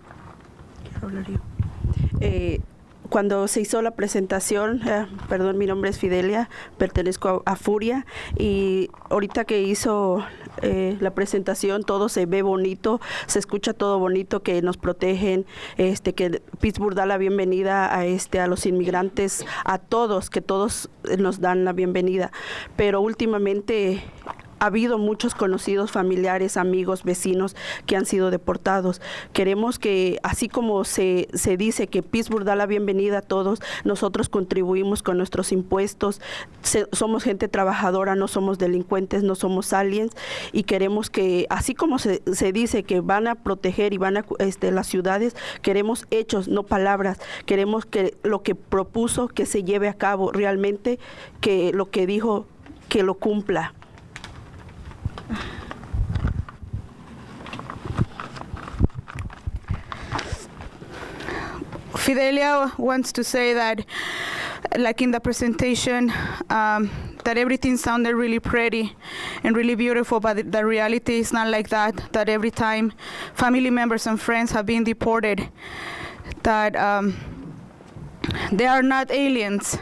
Cuando se hizo la presentación, perdón, mi nombre es Fidelia, pertenezco a Furia, y ahorita que hizo la presentación todo se ve bonito, se escucha todo bonito, que nos protegen, que Pittsburgh da la bienvenida a los inmigrantes, a todos, que todos nos dan la bienvenida, pero últimamente ha habido muchos conocidos, familiares, amigos, vecinos que han sido deportados. Queremos que, así como se dice que Pittsburgh da la bienvenida a todos, nosotros contribuimos con nuestros impuestos, somos gente trabajadora, no somos delincuentes, no somos aliens, y queremos que, así como se dice que van a proteger y van a las ciudades, queremos hechos, no palabras. Queremos que lo que propuso, que se lleve a cabo realmente, que lo que dijo, que lo cumpla. Fidelia wants to say that, like in the presentation, that everything sounded really pretty and really beautiful, but the reality is not like that, that every time family members and friends have been deported, that they are not aliens,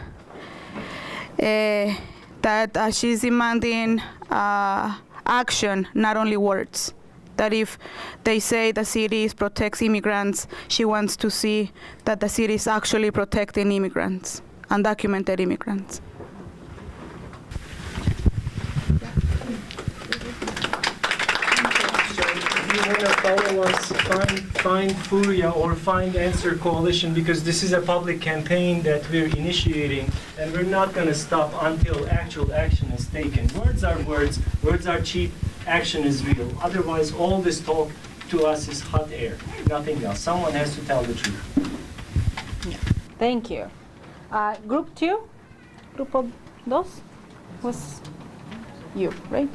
that she's demanding action, not only words. That if they say the city protects immigrants, she wants to see that the city is actually protecting immigrants, undocumented immigrants. If you want to follow us, find Furia or find Answer Coalition, because this is a public campaign that we're initiating, and we're not going to stop until actual action is taken. Words are cheap, action is real. Otherwise, all this talk to us is hot air, nothing else. Someone has to tell the truth. Thank you. Group 2, Grupo 2 was you, right?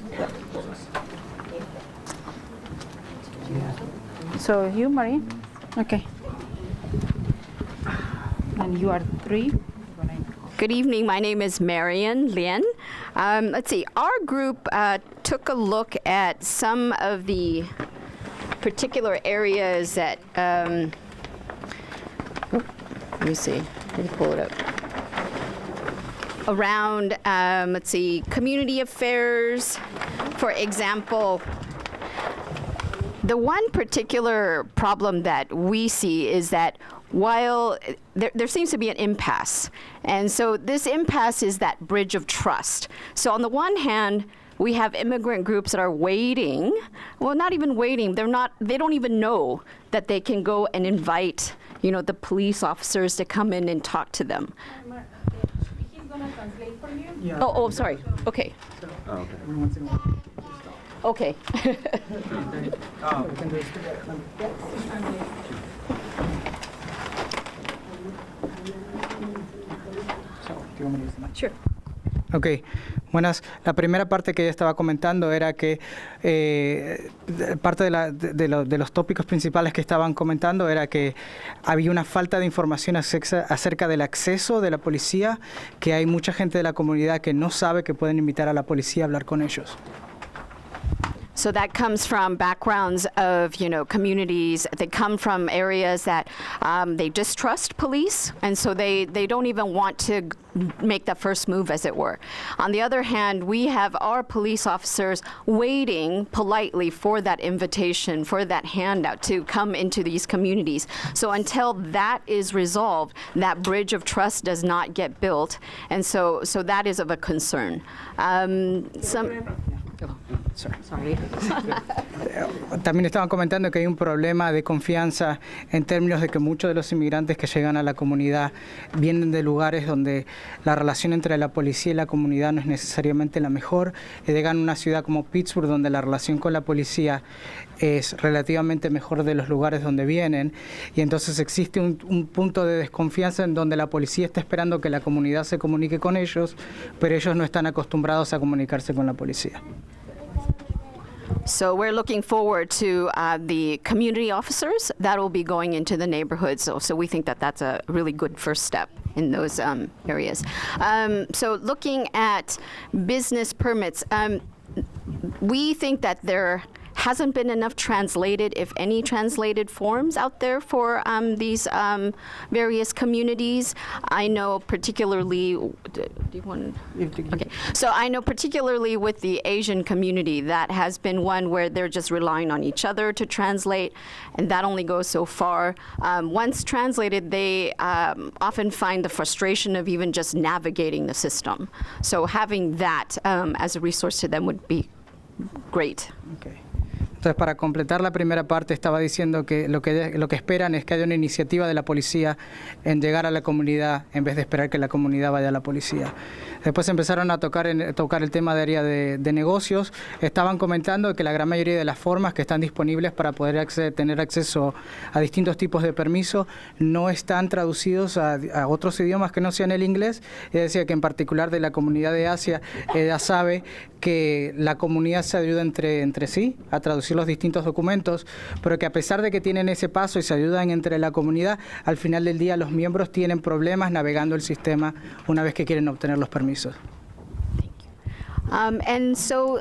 Yeah. So you, Marie? Okay. And you are 3? Good evening. My name is Marion Lien. Let's see. Our group took a look at some of the particular areas that, let me see. Let me pull it up. Around, let's see, community affairs. For example, the one particular problem that we see is that while there seems to be an impasse, and so this impasse is that bridge of trust. So on the one hand, we have immigrant groups that are waiting, well, not even waiting, they don't even know that they can go and invite, the police officers to come in and talk to them. He's gonna translate for you. Yeah. Oh, sorry. Okay. Oh, okay. Okay. Sure. Ok, buenas. La primera parte que ella estaba comentando era que parte de los tópicos principales que estaban comentando era que había una falta de información acerca del acceso de la policía, que hay mucha gente de la comunidad que no sabe que pueden invitar a la policía a hablar con ellos. So that comes from backgrounds of, communities that come from areas that they distrust police, and so they don't even want to make that first move, as it were. On the other hand, we have our police officers waiting politely for that invitation, for that handout to come into these communities. So until that is resolved, that bridge of trust does not get built, and so that is of a concern. Sorry. También estaban comentando que hay un problema de confianza en términos de que muchos de los inmigrantes que llegan a la comunidad vienen de lugares donde la relación entre la policía y la comunidad no es necesariamente la mejor. Llegan a una ciudad como Pittsburgh, donde la relación con la policía es relativamente mejor de los lugares donde vienen, y entonces existe un punto de desconfianza en donde la policía está esperando que la comunidad se comunique con ellos, pero ellos no están acostumbrados a comunicarse con la policía. So we're looking forward to the community officers that will be going into the neighborhoods. So we think that that's a really good first step in those areas. So looking at business permits, we think that there hasn't been enough translated, if any, translated forms out there for these various communities. I know particularly, do you want to? Okay. So I know particularly with the Asian community, that has been one where they're just relying on each other to translate, and that only goes so far. Once translated, they often find the frustration of even just navigating the system. So having that as a resource to them would be great. Okay. Entonces, para completar la primera parte, estaba diciendo que lo que esperan es que haya una iniciativa de la policía en llegar a la comunidad en vez de esperar que la comunidad vaya a la policía. Después empezaron a tocar el tema de área de negocios. Estaban comentando que la gran mayoría de las formas que están disponibles para poder tener acceso a distintos tipos de permisos no están traducidos a otros idiomas que no sean el inglés. Ella decía que en particular de la comunidad de Asia, ella sabe que la comunidad se ayuda entre sí a traducir los distintos documentos, pero que a pesar de que tienen ese paso y se ayudan entre la comunidad, al final del día los miembros tienen problemas navegando el sistema una vez que quieren obtener los permisos. And so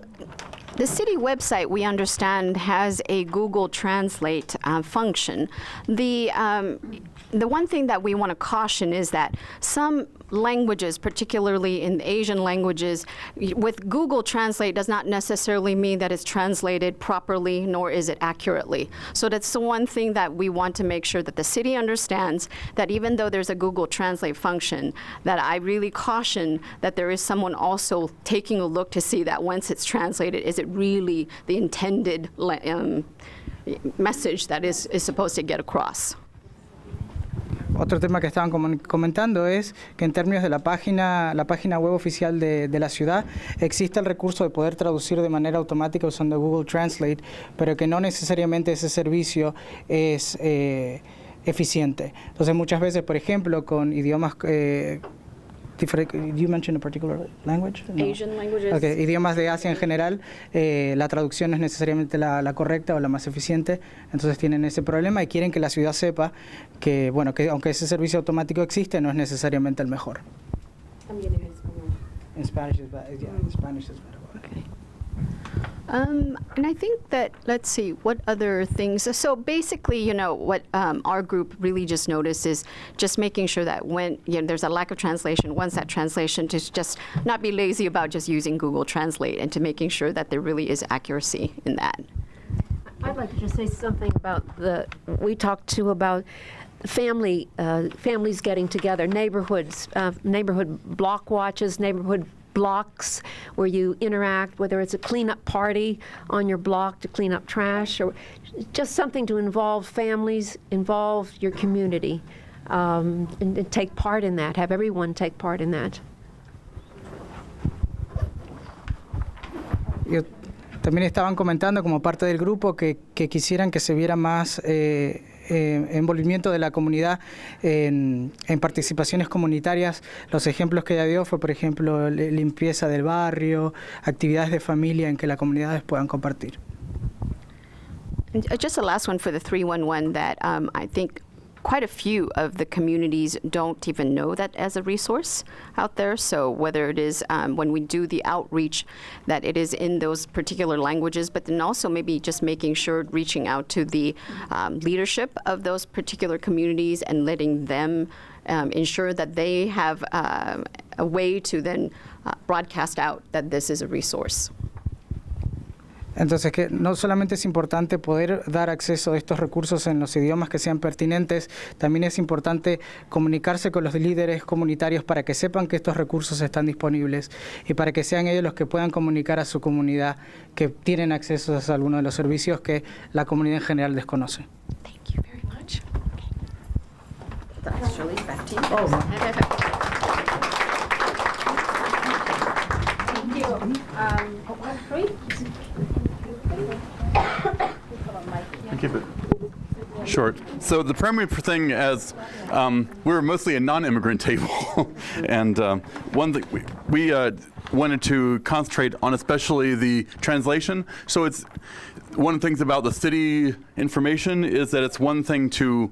the city website, we understand, has a Google Translate function. The one thing that we want to caution is that some languages, particularly in Asian languages, with Google Translate does not necessarily mean that it's translated properly, nor is it accurately. So that's the one thing that we want to make sure that the city understands, that even though there's a Google Translate function, that I really caution that there is someone also taking a look to see that once it's translated, is it really the intended message that is supposed to get across. Otro tema que estaban comentando es que en términos de la página web oficial de la ciudad existe el recurso de poder traducir de manera automática usando Google Translate, pero que no necesariamente ese servicio es eficiente. Entonces muchas veces, por ejemplo, con idiomas you mentioned a particular language? No. Asian languages. Okay. Idiomas de Asia en general, la traducción no es necesariamente la correcta o la más eficiente, entonces tienen ese problema y quieren que la ciudad sepa que, bueno, que aunque ese servicio automático existe, no es necesariamente el mejor. También en español. In Spanish is better. Yeah, in Spanish is better. Okay. And I think that, let's see, what other things? So basically, you know, what our group really just noticed is just making sure that when there's a lack of translation, once that translation, to just not be lazy about just using Google Translate and to making sure that there really is accuracy in that. I'd like to just say something about we talked too about families getting together, neighborhoods, neighborhood block watches, neighborhood blocks where you interact, whether it's a cleanup party on your block to clean up trash, or just something to involve families, involve your community, and take part in that, have everyone take part in that. También estaban comentando como parte del grupo que quisieran que se viera más envolvimiento de la comunidad en participaciones comunitarias. Los ejemplos que ella dio fue, por ejemplo, limpieza del barrio, actividades de familia en que las comunidades puedan compartir. Just the last one for the 311 that I think quite a few of the communities don't even know that as a resource out there. So whether it is when we do the outreach that it is in those particular languages, but then also maybe just making sure reaching out to the leadership of those particular communities and letting them ensure that they have a way to then broadcast out that this is a resource. Entonces, que no solamente es importante poder dar acceso a estos recursos en los idiomas que sean pertinentes, también es importante comunicarse con los líderes comunitarios para que sepan que estos recursos están disponibles y para que sean ellos los que puedan comunicar a su comunidad que tienen acceso a algunos de los servicios que la comunidad en general desconoce. Thank you very much. Back to you. Thank you. I keep it short. So the primary thing, as we're mostly a non-immigrant table, and one thing we wanted to concentrate on, especially the translation. So it's one of the things about the city information is that it's one thing to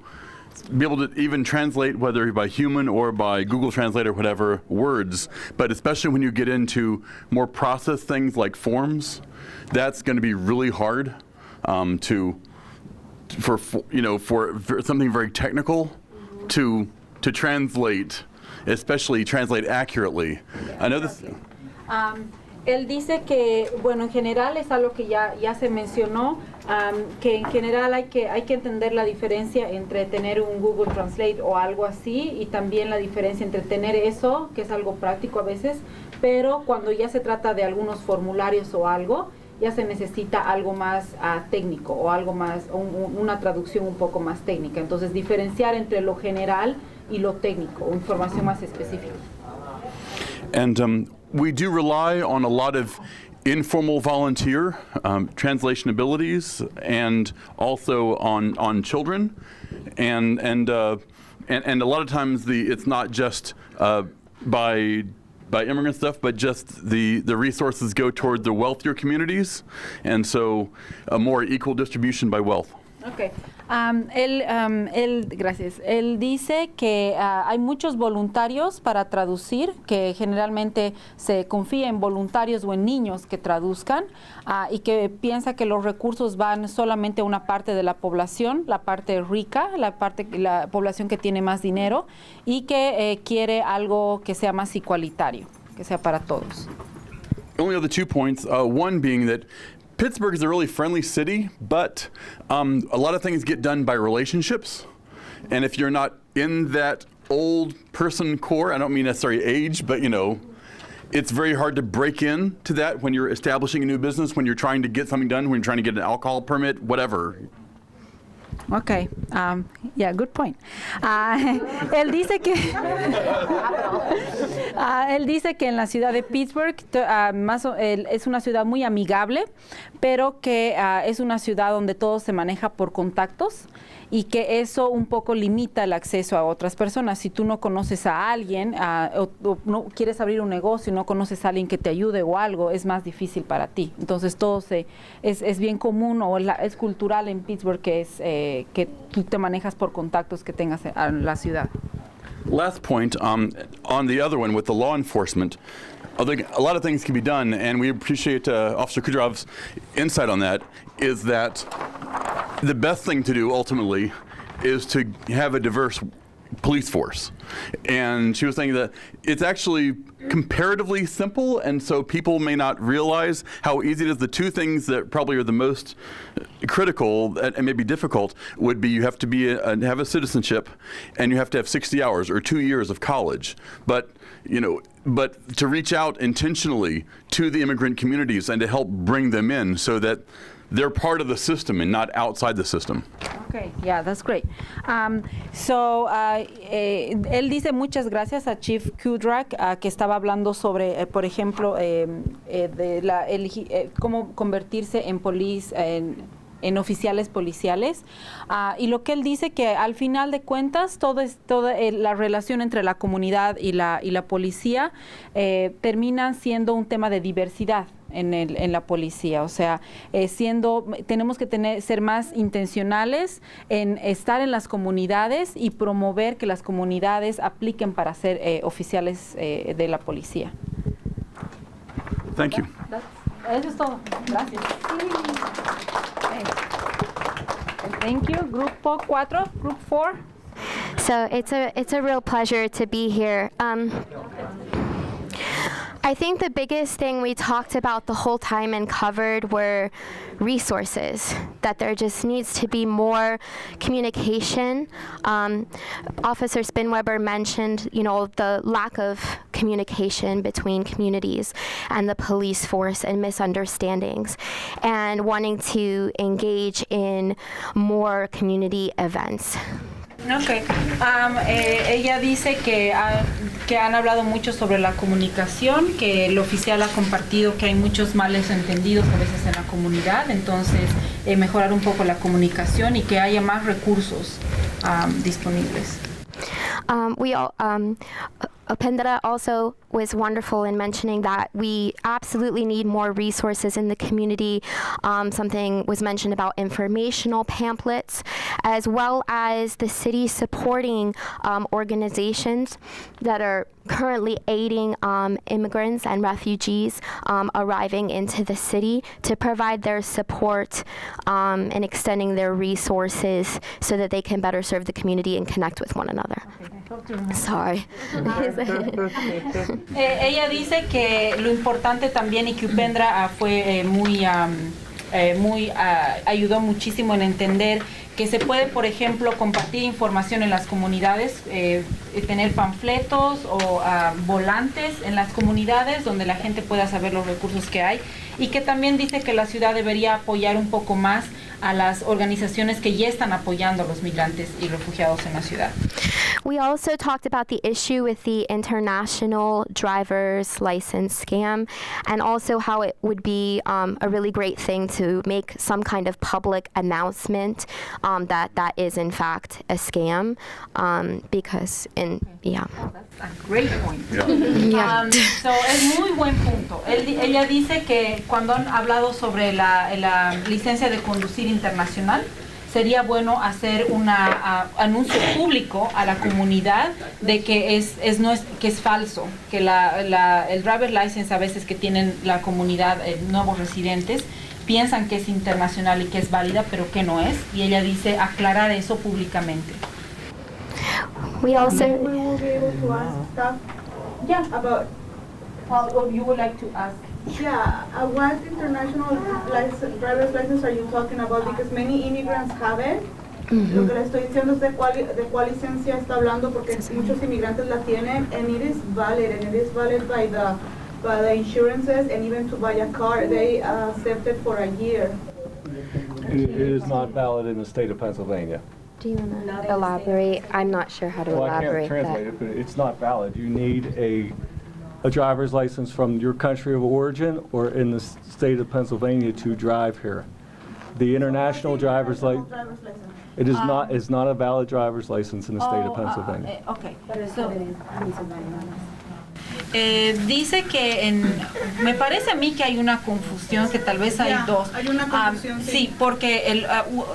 be able to even translate, whether by human or by Google Translate or whatever, words, but especially when you get into more processed things like forms, that's going to be really hard for something very technical to translate, especially translate accurately. I know this. Él dice que, bueno, en general es algo que ya se mencionó, que en general hay que entender la diferencia entre tener un Google Translate o algo así, y también la diferencia entre tener eso, que es algo práctico a veces, pero cuando ya se trata de algunos formularios o algo, ya se necesita algo más técnico o algo más, una traducción un poco más técnica. Entonces, diferenciar entre lo general y lo técnico, o información más específica. And we do rely on a lot of informal volunteer translation abilities, and also on children, and a lot of times it's not just by immigrant stuff, but just the resources go toward the wealthier communities, and so a more equal distribution by wealth. Okay. Gracias. Él dice que hay muchos voluntarios para traducir, que generalmente se confía en voluntarios o en niños que traduzcan, y que piensa que los recursos van solamente a una parte de la población, la parte rica, la población que tiene más dinero, y que quiere algo que sea más igualitario, que sea para todos. Only other 2 points, one being that Pittsburgh is a really friendly city, but a lot of things get done by relationships. And if you're not in that old person core, I don't mean necessarily age, but it's very hard to break into that when you're establishing a new business, when you're trying to get something done, when you're trying to get an alcohol permit, whatever. Okay, yeah, good point. Él dice que en la ciudad de Pittsburgh es una ciudad muy amigable, pero que es una ciudad donde todo se maneja por contactos, y que eso un poco limita el acceso a otras personas. Si tú no conoces a alguien o no quieres abrir un negocio y no conoces a alguien que te ayude o algo, es más difícil para ti. Entonces todo es bien común, o es cultural en Pittsburgh, que tú te manejas por contactos que tengas en la ciudad. Last point, on the other one with the law enforcement, I think a lot of things can be done, and we appreciate Officer Kudrov's insight on that, is that the best thing to do ultimately is to have a diverse police force. And she was saying that it's actually comparatively simple, and so people may not realize how easy it is. The two things that probably are the most critical and maybe difficult would be you have to have a citizenship, and you have to have 60 hours or 2 years of college. But to reach out intentionally to the immigrant communities and to help bring them in so that they're part of the system and not outside the system. Okay, yeah, that's great. Él dice muchas gracias a Chief Kudrak, que estaba hablando sobre, por ejemplo, cómo convertirse en oficiales policiales, y lo que él dice que al final de cuentas toda la relación entre la comunidad y la policía termina siendo un tema de diversidad en la policía. O sea, tenemos que ser más intencionales en estar en las comunidades y promover que las comunidades apliquen para ser oficiales de la policía. Thank you. Eso es todo. Gracias. Thank you. Grupo 4, Group 4. So it's a real pleasure to be here. I think the biggest thing we talked about the whole time and covered were resources, that there just needs to be more communication. Officer Spinweber mentioned, the lack of communication between communities and the police force and misunderstandings, and wanting to engage in more community events. Okay. Ella dice que han hablado mucho sobre la comunicación, que el oficial ha compartido que hay muchos males entendidos a veces en la comunidad, entonces mejorar un poco la comunicación y que haya más recursos disponibles. Upendra also was wonderful in mentioning that we absolutely need more resources in the community. Something was mentioned about informational pamphlets, as well as the city supporting organizations that are currently aiding immigrants and refugees arriving into the city, to provide their support and extending their resources so that they can better serve the community and connect with one another. Sorry. Ella dice que lo importante también, y que Upendra fue ayudó muchísimo en entender que se puede, por ejemplo, compartir información en las comunidades, tener panfletos o volantes en las comunidades donde la gente pueda saber los recursos que hay, y que también dice que la ciudad debería apoyar un poco más a las organizaciones que ya están apoyando a los migrantes y refugiados en la ciudad. We also talked about the issue with the international driver's license scam, and also how it would be a really great thing to make some kind of public announcement that is in fact a scam, because That's a great point. Yeah. So es muy buen punto. Ella dice que cuando han hablado sobre la licencia de conducir internacional, sería bueno hacer un anuncio público a la comunidad de que que es falso, que el driver license a veces que tienen la comunidad, nuevos residentes, piensan que es internacional y que es válida, pero que no es, y ella dice aclarar eso públicamente. We also We will be able to ask stuff. Yeah, about what you would like to ask. Yeah, what international driver's license are you talking about? Because many immigrants have it. Lo que le estoy diciendo es de cuál licencia está hablando, porque muchos inmigrantes la tienen, and it is valid by the insurances, and even to buy a car, they accept it for a year. It is not valid in the state of Pennsylvania. Do you want to elaborate? I'm not sure how to elaborate I can't translate it, but it's not valid. You need a driver's license from your country of origin or in the state of Pennsylvania to drive here. The international driver's license, it is not a valid driver's license in the state of Pennsylvania. Okay. Dice que me parece a mí que hay una confusión, que tal vez hay dos. Hay una confusión, sí, porque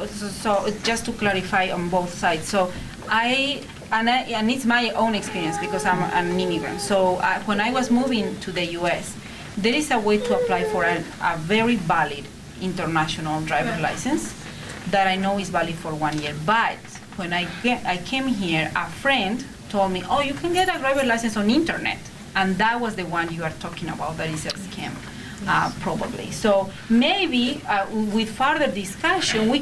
so just to clarify on both sides. So and it's my own experience because I'm an immigrant. So when I was moving to the U.S., there is a way to apply for a very valid international driver's license that I know is valid for 1 year. But when I came here, a friend told me, oh, you can get a driver's license on internet. And that was the one you are talking about, that is a scam, probably. So maybe with further discussion, we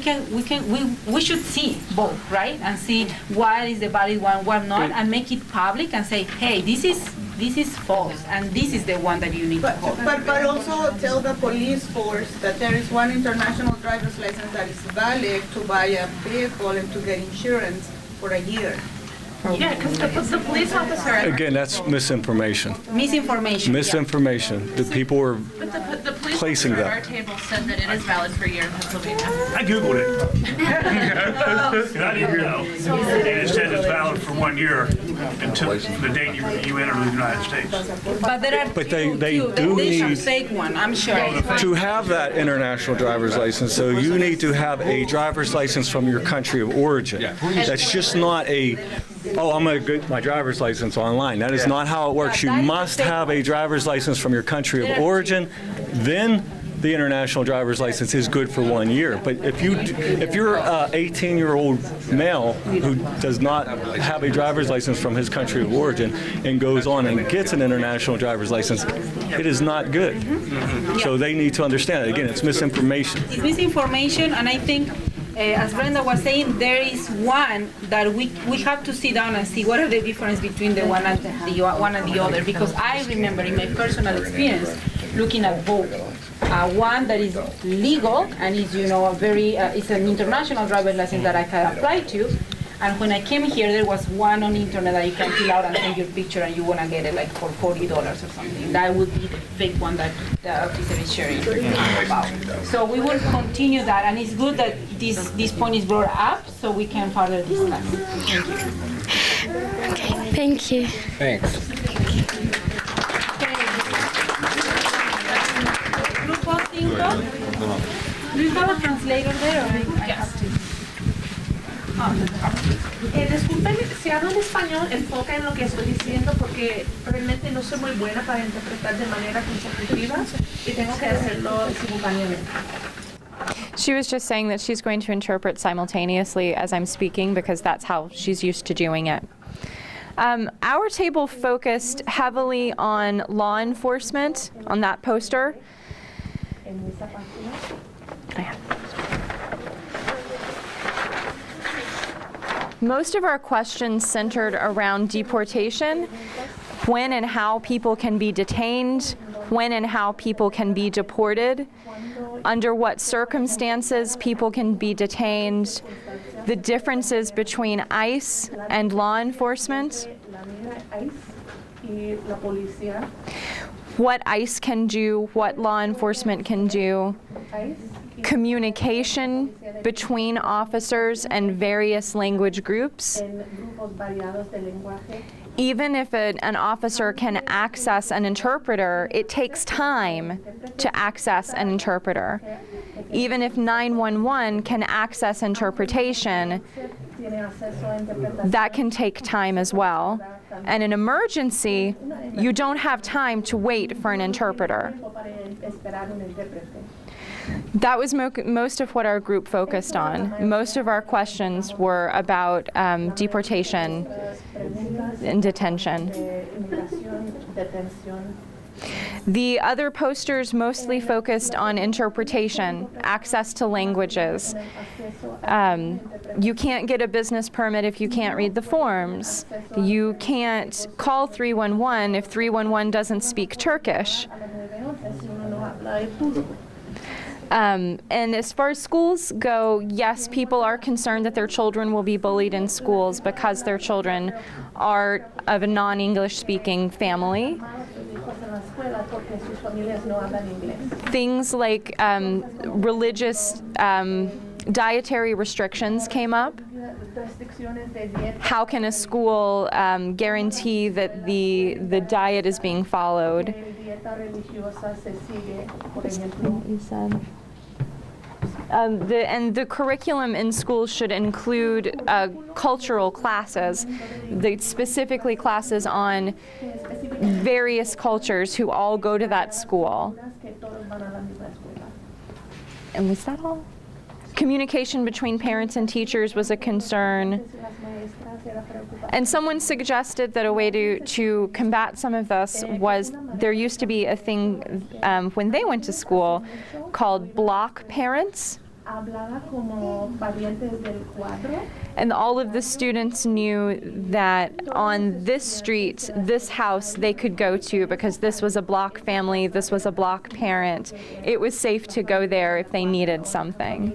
should see both, right? And see what is the valid one, what not, and make it public and say, hey, this is false, and this is the one that you need to hold. But also tell the police force that there is one international driver's license that is valid to buy a vehicle and to get insurance for a year. Yeah, because the police officer. Again, that's misinformation. Misinformation. The people were But the police placing officer that. at our table said that it is valid for a year in Pennsylvania. I Googled it. And I didn't know. And it says it's valid for 1 year until the date you enter the United States. But there are they do there's a need fake one, I'm sure. to have that international driver's license. So you need to have a driver's license from your country of origin. That's just not I'm going to get my driver's license online. That is not how it works. You must have a driver's license from your country of origin. Then the international driver's license is good for 1 year. But if you're an 18-year-old male who does not have a driver's license from his country of origin and goes on and gets an international driver's license, it is not good. So they need to understand it. Again, it's misinformation. It's misinformation, and I think, as Brenda was saying, there is one that we have to sit down and see what are the difference between the one and the other. Because I remember in my personal experience looking at both. One that is legal and is, a very, it's an international driver's license that I can apply to. And when I came here, there was one on the internet that you can fill out and send your picture, and you want to get it like for $40 or something. That would be the fake one that the officer is sharing about. So we will continue that, and it's good that this point is brought up so we can further discuss. Thank you. Okay, thank you. Thanks. Grupo 5. Do you have a translator there? Or? Yes. Disculpen, si hablo en español, enfoca en lo que estoy diciendo porque realmente no soy muy buena para interpretar de manera consecutiva y tengo que hacerlo simultáneamente. She was just saying that she's going to interpret simultaneously as I'm speaking because that's how she's used to doing it. Our table focused heavily on law enforcement, on that poster. Most of our questions centered around deportation, when and how people can be detained, when and how people can be deported, under what circumstances people can be detained, the differences between ICE and law enforcement, what ICE can do, what law enforcement can do, communication between officers and various language groups. Even if an officer can access an interpreter, it takes time to access an interpreter. Even if 911 can access interpretation, that can take time as well. And an emergency, you don't have time to wait for an interpreter. That was most of what our group focused on. Most of our questions were about deportation and detention. The other posters mostly focused on interpretation, access to languages. You can't get a business permit if you can't read the forms. You can't call 311 if 311 doesn't speak Turkish. And as far as schools go, yes, people are concerned that their children will be bullied in schools because their children are of a non-English speaking family. Things like religious dietary restrictions came up. How can a school guarantee that the diet is being followed? The curriculum in schools should include cultural classes, specifically classes on various cultures who all go to that school. And was that all? Communication between parents and teachers was a concern. And someone suggested that a way to combat some of this was there used to be a thing when they went to school called block parents. And all of the students knew that on this street, this house they could go to because this was a block family, this was a block parent. It was safe to go there if they needed something.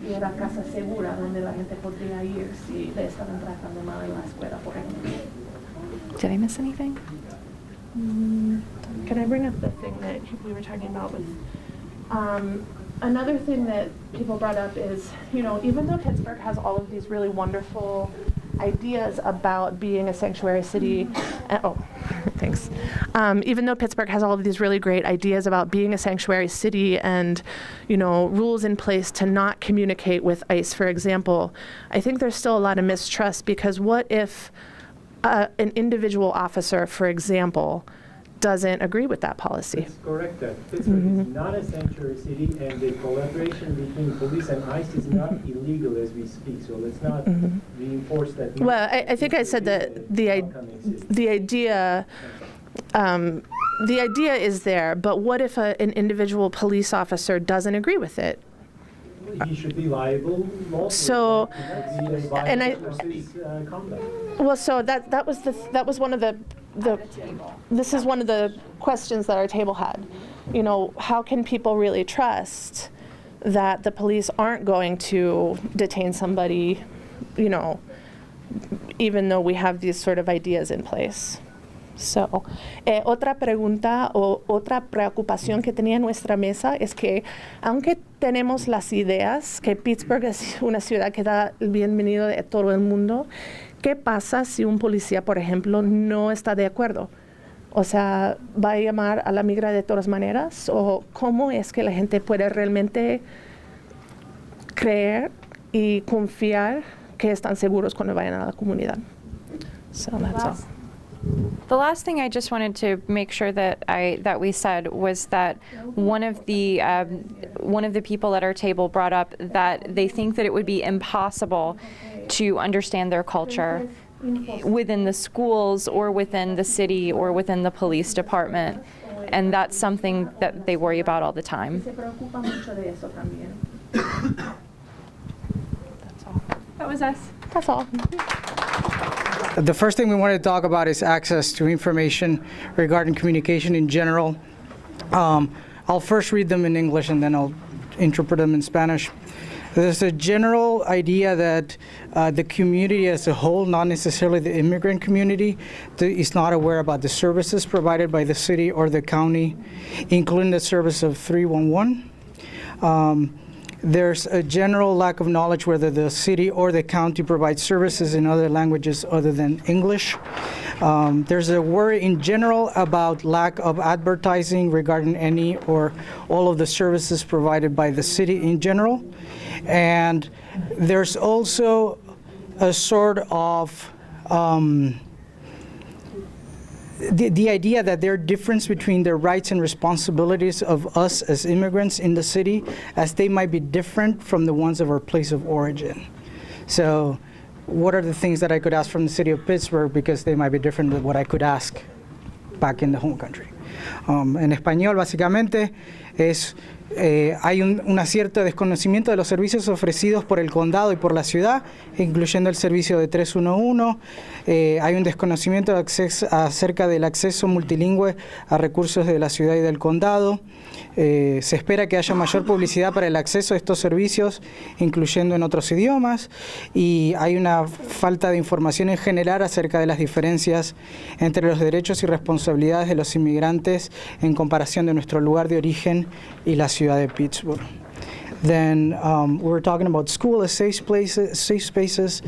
Did I miss anything? Can I bring up the thing that we were talking about with another thing that people brought up is, even though Pittsburgh has all of these really wonderful ideas about being a sanctuary city, thanks. Even though Pittsburgh has all of these really great ideas about being a sanctuary city and, rules in place to not communicate with ICE, for example, I think there's still a lot of mistrust because what if an individual officer, for example, doesn't agree with that policy. That's correct. Pittsburgh is not a sanctuary city, and the collaboration between police and ICE is not illegal as we speak. So let's not reinforce that. Well, I think I said that the idea is there, but what if an individual police officer doesn't agree with it? He should be liable. So, and so that was one of this is one of the questions that our table had. You know, how can people really trust that the police aren't going to detain somebody, you know, even though we have these sort of ideas in place? So, otra pregunta o otra preocupación que tenía en nuestra mesa es que, aunque tenemos las ideas que Pittsburgh es una ciudad que da el bienvenido de todo el mundo, ¿qué pasa si un policía, por ejemplo, no está de acuerdo? O sea, ¿va a llamar a la migra de todas maneras? ¿O cómo es que la gente puede realmente y confiar que están seguros cuando vayan a la comunidad? So that's all. The last thing I just wanted to make sure that we said was that one of the people at our table brought up that they think that it would be impossible to understand their culture within the schools or within the city or within the police department, and that's something that they worry about all the time. That's all. That was us. That's all. The first thing we want to talk about is access to information regarding communication in general. I'll first read them in English and then I'll interpret them in Spanish. There's a general idea that the community as a whole, not necessarily the immigrant community, is not aware about the services provided by the city or the county, including the service of 311. There's a general lack of knowledge whether the city or the county provides services in other languages other than English. There's a worry in general about lack of advertising regarding any or all of the services provided by the city in general. And there's also a sort of the idea that there are difference between the rights and responsibilities of us as immigrants in the city, as they might be different from the ones of our place of origin. So what are the things that I could ask from the city of Pittsburgh, because they might be different than what I could ask back in the home country. En español, básicamente, hay un cierto desconocimiento de los servicios ofrecidos por el condado y por la ciudad, incluyendo el servicio de 311. Hay un desconocimiento acerca del acceso multilingüe a recursos de la ciudad y del condado. Se espera que haya mayor publicidad para el acceso a estos servicios, incluyendo en otros idiomas, y hay una falta de información en general acerca de las diferencias entre los derechos y responsabilidades de los inmigrantes en comparación de nuestro lugar de origen y la ciudad de Pittsburgh. Then we're talking about school as safe spaces.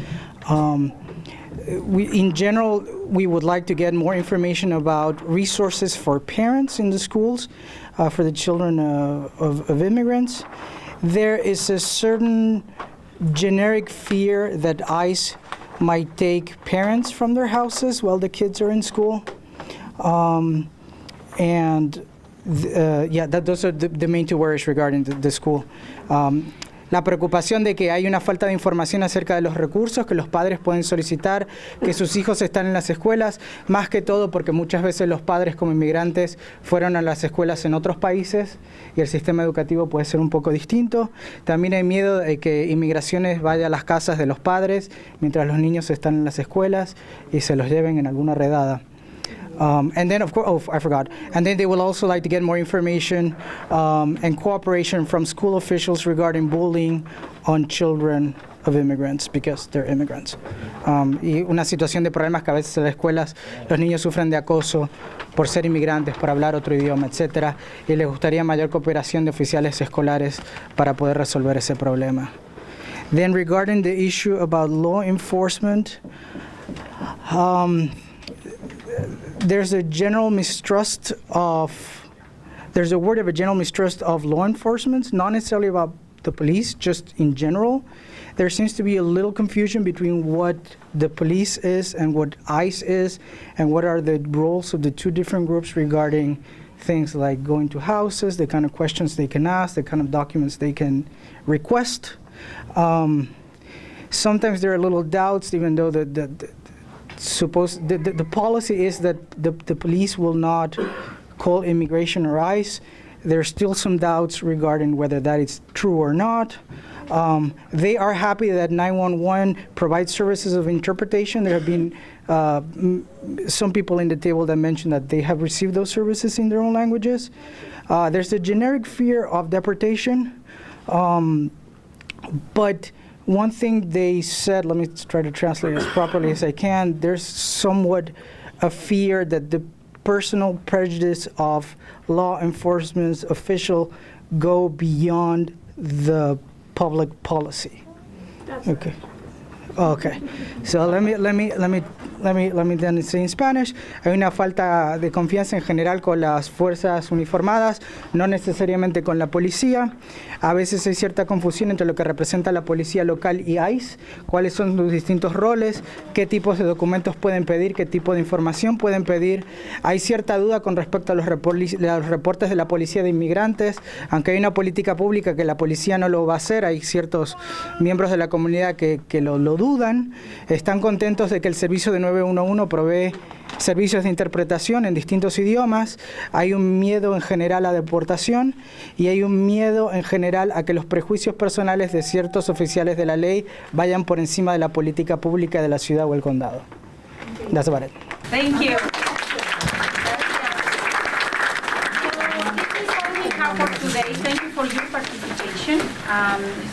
In general, we would like to get more information about resources for parents in the schools, for the children of immigrants. There is a certain generic fear that ICE might take parents from their houses while the kids are in school. Those are the main two worries regarding the school. La preocupación de que hay una falta de información acerca de los recursos que los padres pueden solicitar, que sus hijos están en las escuelas, más que todo porque muchas veces los padres como inmigrantes fueron a las escuelas en otros países y el sistema educativo puede ser un poco distinto. También hay miedo de que inmigraciones vayan a las casas de los padres mientras los niños están en las escuelas y se los lleven en alguna redada. And then, of course, I forgot. And then they will also like to get more information and cooperation from school officials regarding bullying on children of immigrants, because they're immigrants. Y una situación de problemas que a veces en las escuelas los niños sufren de acoso por ser inmigrantes, por hablar otro idioma, etc. Y les gustaría mayor cooperación de oficiales escolares para poder resolver ese problema. Then regarding the issue about law enforcement, there's a general mistrust of, there's a word of a general mistrust of law enforcement, not necessarily about the police, just in general. There seems to be a little confusion between what the police is and what ICE is, and what are the roles of the two different groups regarding things like going to houses, the kind of questions they can ask, the kind of documents they can request. Sometimes there are little doubts, even though the policy is that the police will not call immigration or ICE. There's still some doubts regarding whether that is true or not. They are happy that 911 provides services of interpretation. There have been some people in the table that mentioned that they have received those services in their own languages. There's a generic fear of deportation, but one thing they said, let me try to translate as properly as I can, there's somewhat a fear that the personal prejudice of law enforcement official go beyond the public policy. Okay. Okay. So let me then say in Spanish. Hay una falta de confianza en general con las fuerzas uniformadas, no necesariamente con la policía. A veces hay cierta confusión entre lo que representa la policía local y ICE, cuáles son los distintos roles, qué tipos de documentos pueden pedir, qué tipo de información pueden pedir. Hay cierta duda con respecto a los reportes de la policía de inmigrantes, aunque hay una política pública que la policía no lo va a hacer, hay ciertos miembros de la comunidad que lo dudan. Están contentos de que el servicio de 911 provee servicios de interpretación en distintos idiomas. Hay un miedo en general a deportación y hay un miedo en general a que los prejuicios personales de ciertos oficiales de la ley vayan por encima de la política pública de la ciudad o el condado. That's about it. Thank you. For today. Thank you for your participation.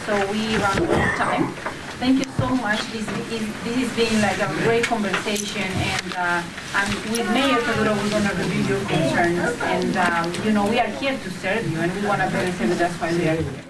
So we run out of time. Thank you so much. This has been like a great conversation, and with Mayor Pedro, we're going to review your concerns. And we are here to serve you, and we want to serve you. That's why we are here.